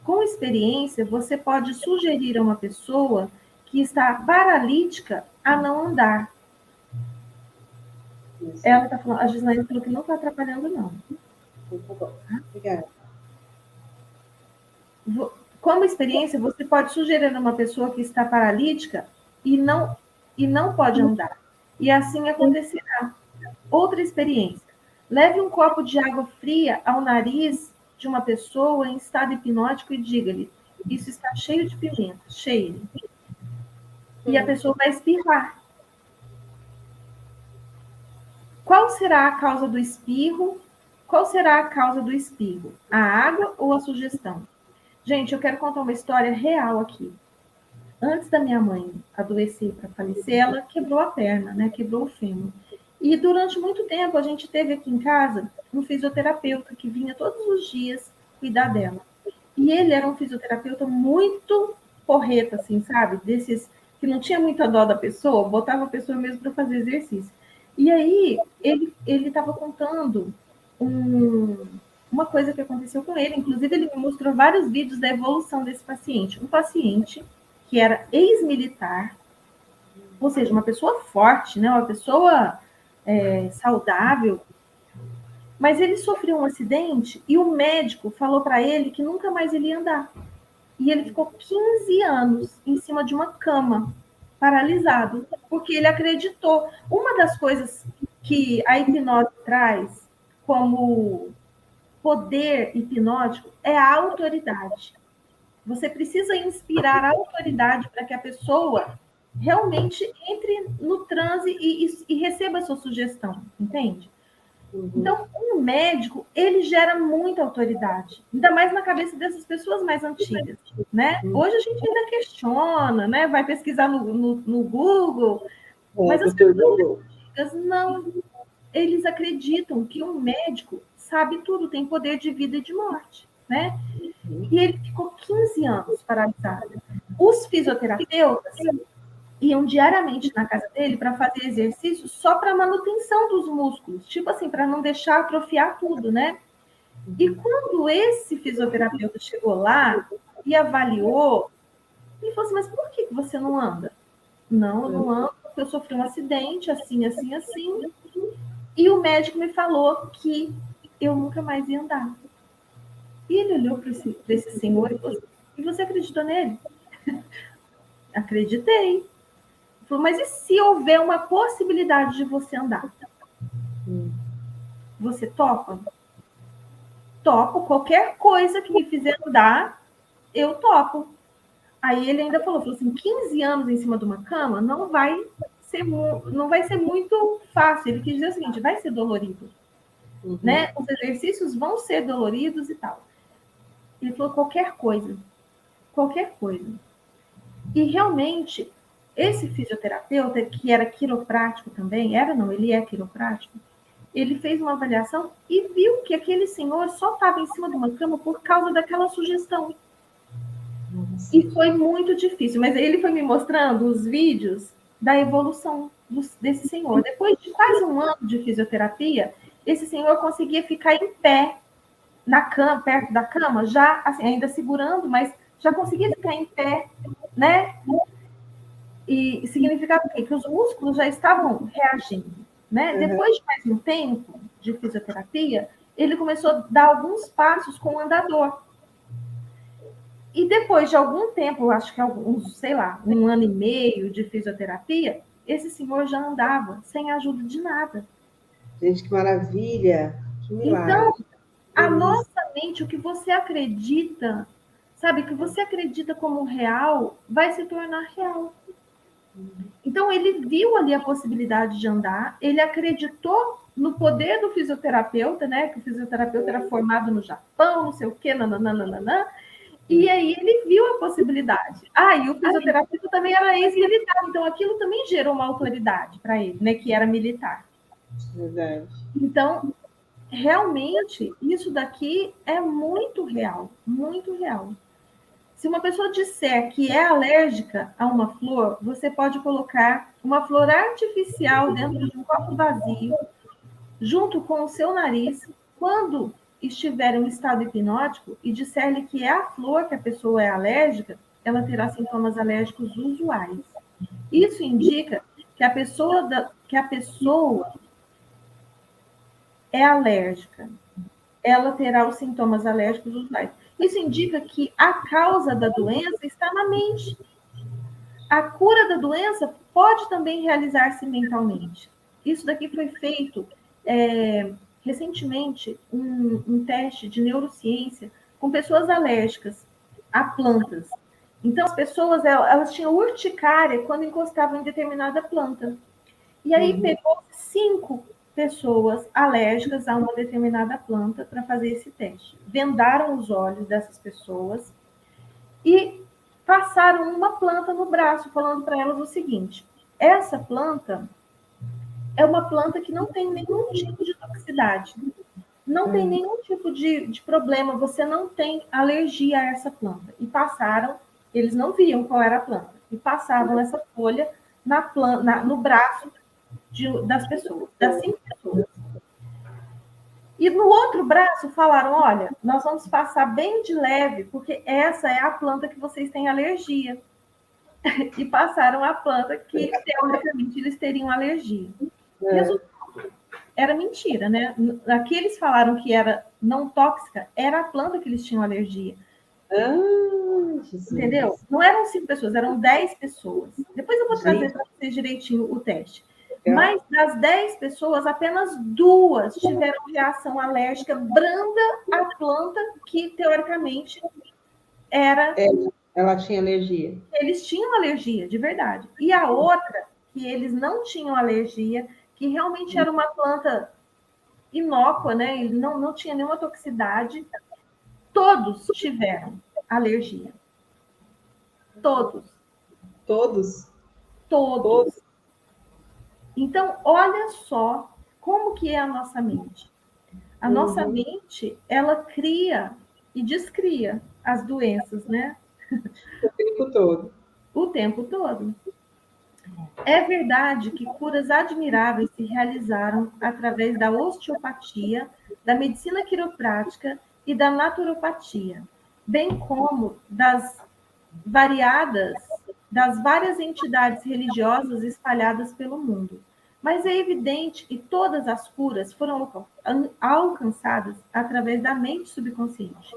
Com experiência, você pode sugerir a uma pessoa que está paralítica a não andar. Ela está falando, a Gislaine falou que não está atrapalhando, não. Tá bom. Obrigada. Como experiência, você pode sugerir a uma pessoa que está paralítica e não pode andar. E assim acontecerá. Outra experiência. Leve um copo de água fria ao nariz de uma pessoa em estado hipnótico e diga-lhe: isso está cheio de pimenta, cheire. E a pessoa vai espirrar. Qual será a causa do espirro? Qual será a causa do espirro? A água ou a sugestão? Gente, eu quero contar uma história real aqui. Antes da minha mãe adoecer para falecer, ela quebrou a perna, né? Quebrou o fêmur. E durante muito tempo a gente teve aqui em casa um fisioterapeuta que vinha todos os dias cuidar dela. E ele era um fisioterapeuta muito porreta, assim, sabe? Desses que não tinha muita dó da pessoa, botava a pessoa mesmo para fazer exercício. E aí ele estava contando uma coisa que aconteceu com ele. Inclusive, ele me mostrou vários vídeos da evolução desse paciente. Um paciente que era ex-militar, ou seja, uma pessoa forte, né? Uma pessoa saudável, mas ele sofreu um acidente e o médico falou para ele que nunca mais ele ia andar. E ele ficou 15 anos em cima de uma cama, paralisado, porque ele acreditou. Uma das coisas que a hipnose traz como poder hipnótico é a autoridade. Você precisa inspirar a autoridade para que a pessoa realmente entre no transe e receba a sua sugestão, entende? Então, um médico, ele gera muita autoridade, ainda mais na cabeça dessas pessoas mais antigas, né? Hoje a gente ainda questiona, né? Vai pesquisar no Google, mas as pessoas antigas não. Eles acreditam que um médico sabe tudo, tem poder de vida e de morte, né? E ele ficou 15 anos paralisado. Os fisioterapeutas iam diariamente na casa dele para fazer exercício só para manutenção dos músculos, tipo assim, para não deixar atrofiar tudo, né? E quando esse fisioterapeuta chegou lá e avaliou, ele falou assim, mas por que você não anda? Não, eu não ando porque eu sofri um acidente, assim, assim, assim. E o médico me falou que eu nunca mais ia andar. E ele olhou para esse senhor e falou assim, e você acreditou nele? Acreditei. Falou, mas e se houver uma possibilidade de você andar? Você topa? Topo. Qualquer coisa que me fizer andar, eu topo. Aí ele ainda falou assim, 15 anos em cima de uma cama não vai ser muito fácil. Ele quis dizer o seguinte, vai ser dolorido. Né? Os exercícios vão ser doloridos e tal. Ele falou qualquer coisa. Qualquer coisa. E realmente, esse fisioterapeuta, que era quiroprático também, ele é quiroprático, ele fez uma avaliação e viu que aquele senhor só estava em cima de uma cama por causa daquela sugestão. Nossa. E foi muito difícil. Mas aí ele foi me mostrando os vídeos da evolução desse senhor. Depois de quase um ano de fisioterapia, esse senhor conseguia ficar em pé na cama, perto da cama, já assim, ainda segurando, mas já conseguia ficar em pé, né? E significava o quê? Que os músculos já estavam reagindo, né? Depois de mais um tempo de fisioterapia, ele começou a dar alguns passos com o andador. E depois de algum tempo, acho que alguns, sei lá, 1 ano e meio de fisioterapia, esse senhor já andava sem a ajuda de nada. Gente, que maravilha! Que milagre. Então, a nossa mente, o que você acredita, sabe, o que você acredita como real, vai se tornar real. Então, ele viu ali a possibilidade de andar, ele acreditou no poder do fisioterapeuta, né? Que o fisioterapeuta era formado no Japão, não sei o quê, nananana. E aí ele viu a possibilidade. E o fisioterapeuta também era ex-militar, então aquilo também gerou uma autoridade para ele, né, que era militar. Verdade. Então, realmente, isso daqui é muito real, muito real. Se uma pessoa disser que é alérgica a uma flor, você pode colocar uma flor artificial dentro de um copo vazio, junto com o seu nariz, quando estiver em um estado hipnótico e disser-lhe que é a flor que a pessoa é alérgica, ela terá sintomas alérgicos usuais. Isso indica que a pessoa é alérgica. Ela terá os sintomas alérgicos usuais. Isso indica que a causa da doença está na mente. A cura da doença pode também realizar-se mentalmente. Isso daqui foi feito recentemente, um teste de neurociência com pessoas alérgicas a plantas. Então, as pessoas elas tinham urticária quando encostavam em determinada planta. E aí pegou 5 pessoas alérgicas a uma determinada planta para fazer esse teste. Vendaram os olhos dessas pessoas e passaram uma planta no braço, falando para elas o seguinte: essa planta é uma planta que não tem nenhum tipo de toxicidade, não tem nenhum tipo de problema, você não tem alergia a essa planta. E passaram, eles não viam qual era a planta, e passavam essa folha no braço das pessoas, das 5 pessoas. E no outro braço falaram: olha, nós vamos passar bem de leve, porque essa é a planta que vocês têm alergia. E passaram a planta que, teoricamente, eles teriam alergia. Resultado, era mentira, né? Aqueles falaram que era não tóxica, era a planta que eles tinham alergia. Entendeu? Não eram 5 pessoas, eram 10 pessoas. Depois eu vou trazer para vocês direitinho o teste. Mas das 10 pessoas, apenas 2 tiveram reação alérgica branda à planta que, teoricamente, era... Ela tinha alergia. Eles tinham alergia, de verdade. E a outra, que eles não tinham alergia, que realmente era uma planta inócua, né? Ele não tinha nenhuma toxicidade. Todos tiveram alergia. Todos. Todos? Todos. Então, olha só como que é a nossa mente. A nossa mente, ela cria e descria as doenças, né? O tempo todo. O tempo todo. É verdade que curas admiráveis se realizaram através da osteopatia, da medicina quiroprática e da naturopatia, bem como das várias entidades religiosas espalhadas pelo mundo. Mas é evidente que todas as curas foram alcançadas através da mente subconsciente,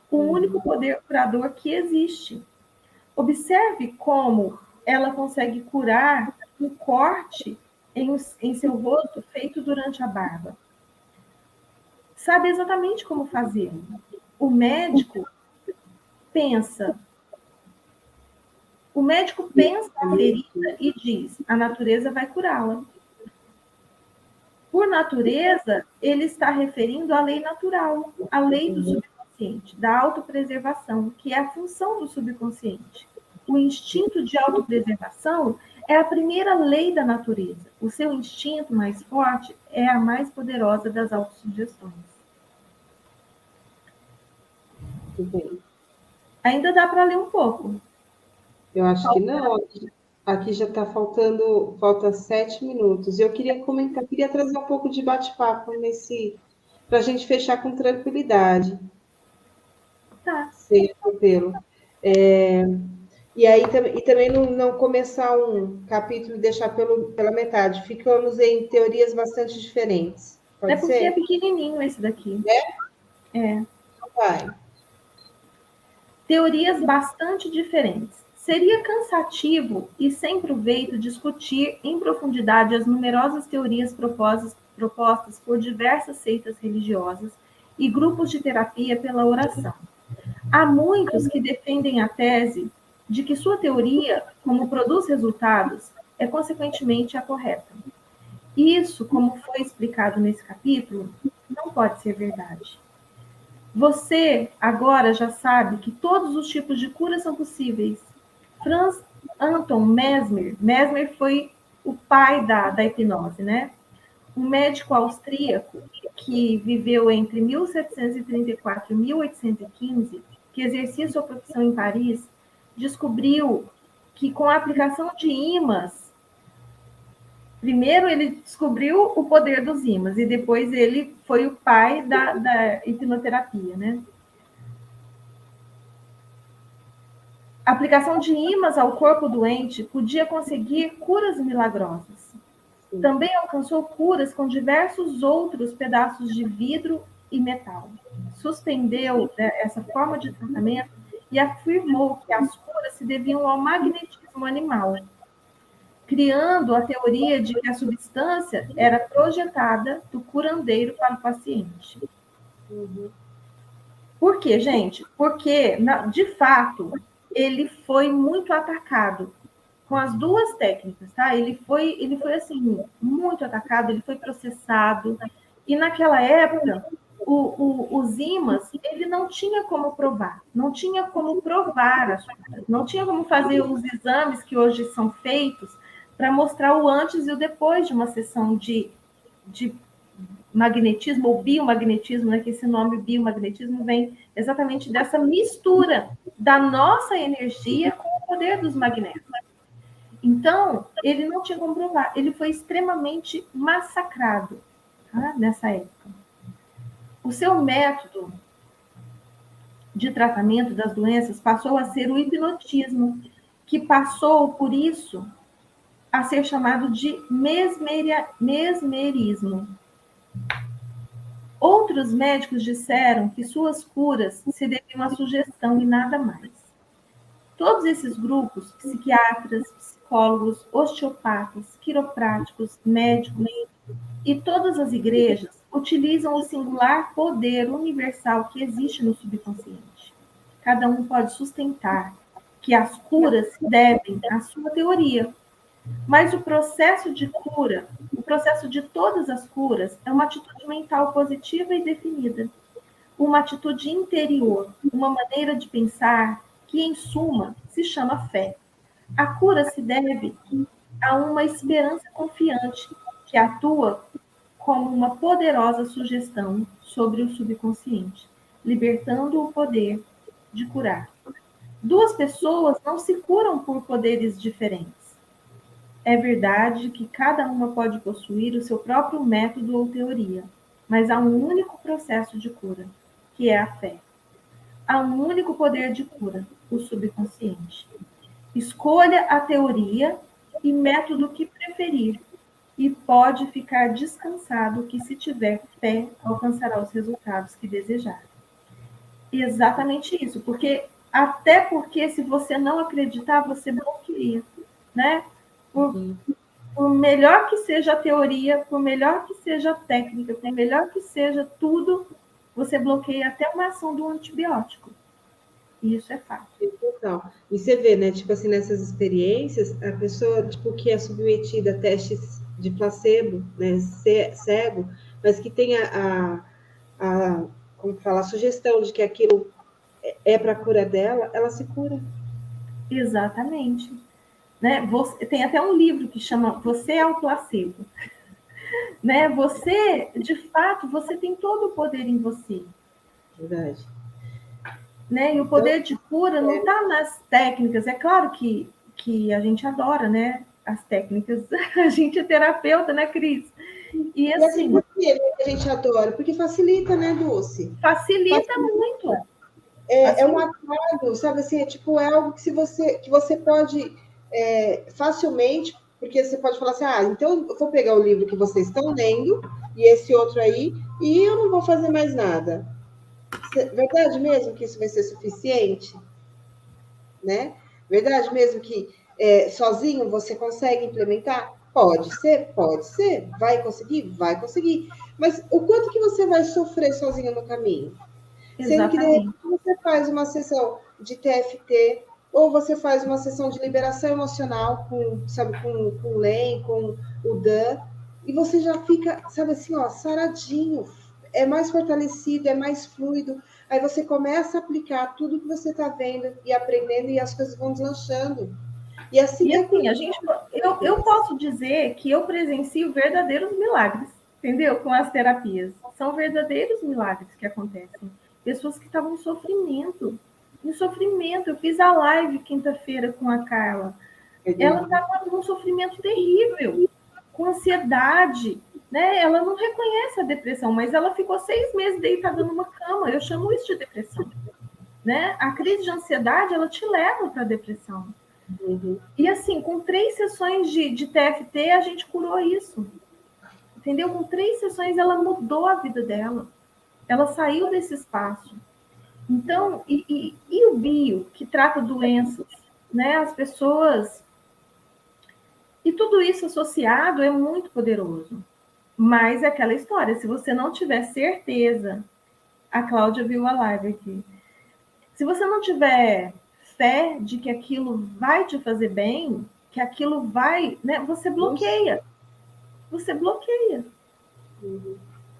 o único poder curador que existe. Observe como ela consegue curar um corte em seu rosto feito durante a barba. Sabe exatamente como fazer. O médico pensa a ferida e diz: a natureza vai curá-la. Por natureza, ele está referindo à lei natural, à lei do subconsciente, da autopreservação, que é a função do subconsciente. O instinto de autopreservação é a primeira lei da natureza. O seu instinto mais forte é a mais poderosa das autossugestões. Muito bem. Ainda dá para ler um pouco. Eu acho que não. Aqui já está falta 7 minutos. Eu queria comentar, queria trazer um pouco de bate-papo para a gente fechar com tranquilidade. Tá. Sem atropelo. E aí também não começar um capítulo e deixar pela metade. Ficamos em teorias bastante diferentes. Pode porque ser? É pequenininho esse daqui. É. Vai. Teorias bastante diferentes. Seria cansativo e sem proveito discutir em profundidade as numerosas teorias propostas por diversas seitas religiosas e grupos de terapia pela oração. Há muitos que defendem a tese de que sua teoria, como produz resultados, é consequentemente a correta. Isso, como foi explicado nesse capítulo, não pode ser verdade. Você agora já sabe que todos os tipos de cura são possíveis. Franz Anton Mesmer, Mesmer foi o pai da hipnose, né? Um médico austríaco que viveu entre 1734 e 1815, que exercia sua profissão em Paris, descobriu que com a aplicação de ímãs, primeiro ele descobriu o poder dos ímãs e depois ele foi o pai da hipnoterapia, né? A aplicação de ímãs ao corpo doente podia conseguir curas milagrosas. Também alcançou curas com diversos outros pedaços de vidro e metal. Suspendeu essa forma de tratamento e afirmou que as curas se deviam ao magnetismo animal, criando a teoria de que a substância era projetada do curandeiro para o paciente. Por quê, gente? Porque, de fato, ele foi muito atacado com as duas técnicas, tá? Ele foi assim, muito atacado, ele foi processado, e naquela época, os ímãs, ele não tinha como provar, não tinha como provar as coisas, não tinha como fazer os exames que hoje são feitos para mostrar o antes e o depois de uma sessão de magnetismo ou biomagnetismo, né, que esse nome biomagnetismo vem exatamente dessa mistura da nossa energia com o poder dos magnetos. Então, ele não tinha como provar, ele foi extremamente massacrado, tá, nessa época. O seu método de tratamento das doenças passou a ser o hipnotismo, que passou, por isso, a ser chamado de mesmerismo. Outros médicos disseram que suas curas se deviam à sugestão e nada mais. Todos esses grupos, psiquiatras, psicólogos, osteopatas, quiropráticos, médicos e todas as igrejas utilizam o singular poder universal que existe no subconsciente. Cada um pode sustentar que as curas se devem à sua teoria, mas o processo de cura, o processo de todas as curas, é uma atitude mental positiva e definida, uma atitude interior, uma maneira de pensar que, em suma, se chama fé. A cura se deve a uma esperança confiante que atua como uma poderosa sugestão sobre o subconsciente, libertando o poder de curar. Duas pessoas não se curam por poderes diferentes. É verdade que cada uma pode possuir o seu próprio método ou teoria, mas há um único processo de cura, que é a fé. Há um único poder de cura, o subconsciente. Escolha a teoria e método que preferir, e pode ficar descansado que, se tiver fé, alcançará os resultados que desejar. Exatamente isso, até porque se você não acreditar, você bloqueia, né? Por melhor que seja a teoria, por melhor que seja a técnica, por melhor que seja tudo, você bloqueia até uma ação do antibiótico. E isso é fato. Então, e você vê, né, tipo assim, nessas experiências, a pessoa, tipo, que é submetida a testes de placebo, né, cego, mas que tem como fala, a sugestão de que aquilo é para a cura dela, ela se cura. Exatamente. Né? Tem até um livro que chama Você é o Placebo. Né? Você, de fato, você tem todo o poder em você. Verdade. Né? E o poder de cura não está nas técnicas. É claro que a gente adora, né, as técnicas. A gente é terapeuta, né, Cris? E assim, por que a gente adora? Porque facilita, né, Dulce? Facilita muito. É um atalho, sabe assim, é algo que você pode facilmente, porque você pode falar assim, então eu vou pegar o livro que vocês estão lendo e esse outro aí, e eu não vou fazer mais nada. Verdade mesmo que isso vai ser suficiente? Né? Verdade mesmo que sozinho você consegue implementar? Pode ser, pode ser. Vai conseguir? Vai conseguir. Mas o quanto que você vai sofrer sozinho no caminho? Sendo que, de repente, você faz uma sessão de TFT, ou você faz uma sessão de liberação emocional com o LEM, com o Dan, e você já fica, sabe assim, ó, saradinho. é mais fortalecido, é mais fluido. Aí você começa a aplicar tudo que você está vendo e aprendendo e as coisas vão deslanchando. E assim, e assim eu posso dizer que eu presencio verdadeiros milagres, entendeu? Com as terapias. São verdadeiros milagres que acontecem. Pessoas que estavam em sofrimento. Eu fiz a live quinta-feira com a Carla. Ela estava num sofrimento terrível, com ansiedade, né? Ela não reconhece a depressão, mas ela ficou 6 meses deitada numa cama. Eu chamo isso de depressão, né? A crise de ansiedade, ela te leva para a depressão. Uhum. E assim, com 3 sessões de TFT, a gente curou isso. Entendeu? Com 3 sessões, ela mudou a vida dela. Ela saiu desse espaço. Então, e o bio, que trata doenças, né? As pessoas. E tudo isso associado é muito poderoso. Mas é aquela história, se você não tiver certeza, a Cláudia viu a live aqui. Se você não tiver fé de que aquilo vai te fazer bem, que aquilo vai, né, você bloqueia. Você bloqueia.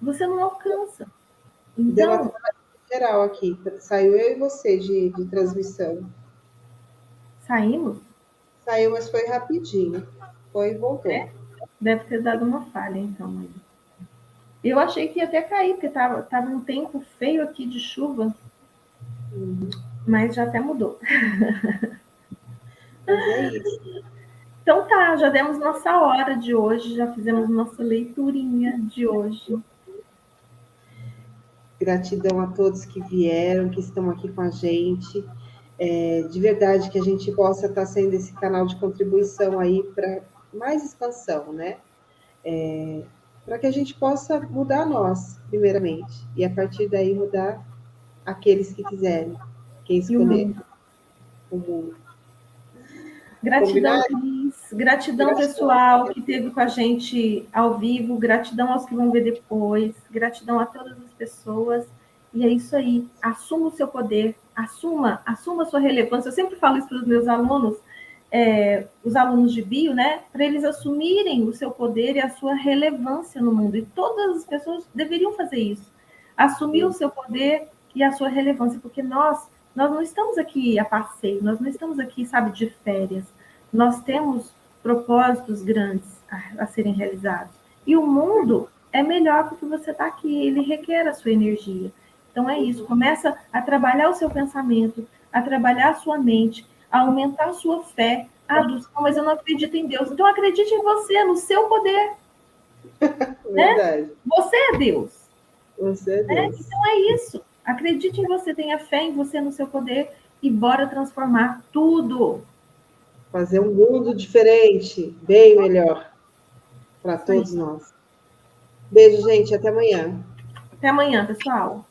Você não alcança. Deu uma Então, geral aqui. Saiu eu e você de transmissão. saímos, Saiu, mas foi rapidinho. Foi e voltou. deve ter dado uma falha, então. Eu achei que ia até cair, porque tava um tempo feio aqui de chuva, mas já até mudou. Mas é isso. Então tá, já demos nossa hora de hoje, já fizemos nossa leiturinha de hoje. Gratidão a todos que vieram, que estão aqui com a gente. De verdade, que a gente possa estar sendo esse canal de contribuição aí para mais expansão, né? Para que a gente possa mudar nós, primeiramente, e a partir daí mudar aqueles que quiserem, quem escolher o mundo. Gratidão, Combinado? Cris. Gratidão, pessoal, que esteve com a gente ao vivo. Gratidão aos que vão ver depois. Gratidão a todas as pessoas. E é isso aí. Assuma o seu poder. Assuma a sua relevância. Eu sempre falo isso para os meus alunos, os alunos de bio, né? Para eles assumirem o seu poder e a sua relevância no mundo. E todas as pessoas deveriam fazer isso. Assumir o seu poder e a sua relevância, porque nós não estamos aqui a passeio, nós não estamos aqui, sabe, de férias. Nós temos propósitos grandes a serem realizados. E o mundo é melhor porque você está aqui, ele requer a sua energia. Então é isso, começa a trabalhar o seu pensamento, a trabalhar a sua mente, a aumentar a sua fé. Ah, mas eu não acredito em Deus. Então acredite em você, no seu poder. Verdade. Né? Você é Deus. Você é Deus. Então é isso. Acredite em você, tenha fé em você, no seu poder e bora transformar tudo. Fazer um mundo diferente, bem melhor para todos nós. Beijo, gente. Até amanhã. Até amanhã, pessoal.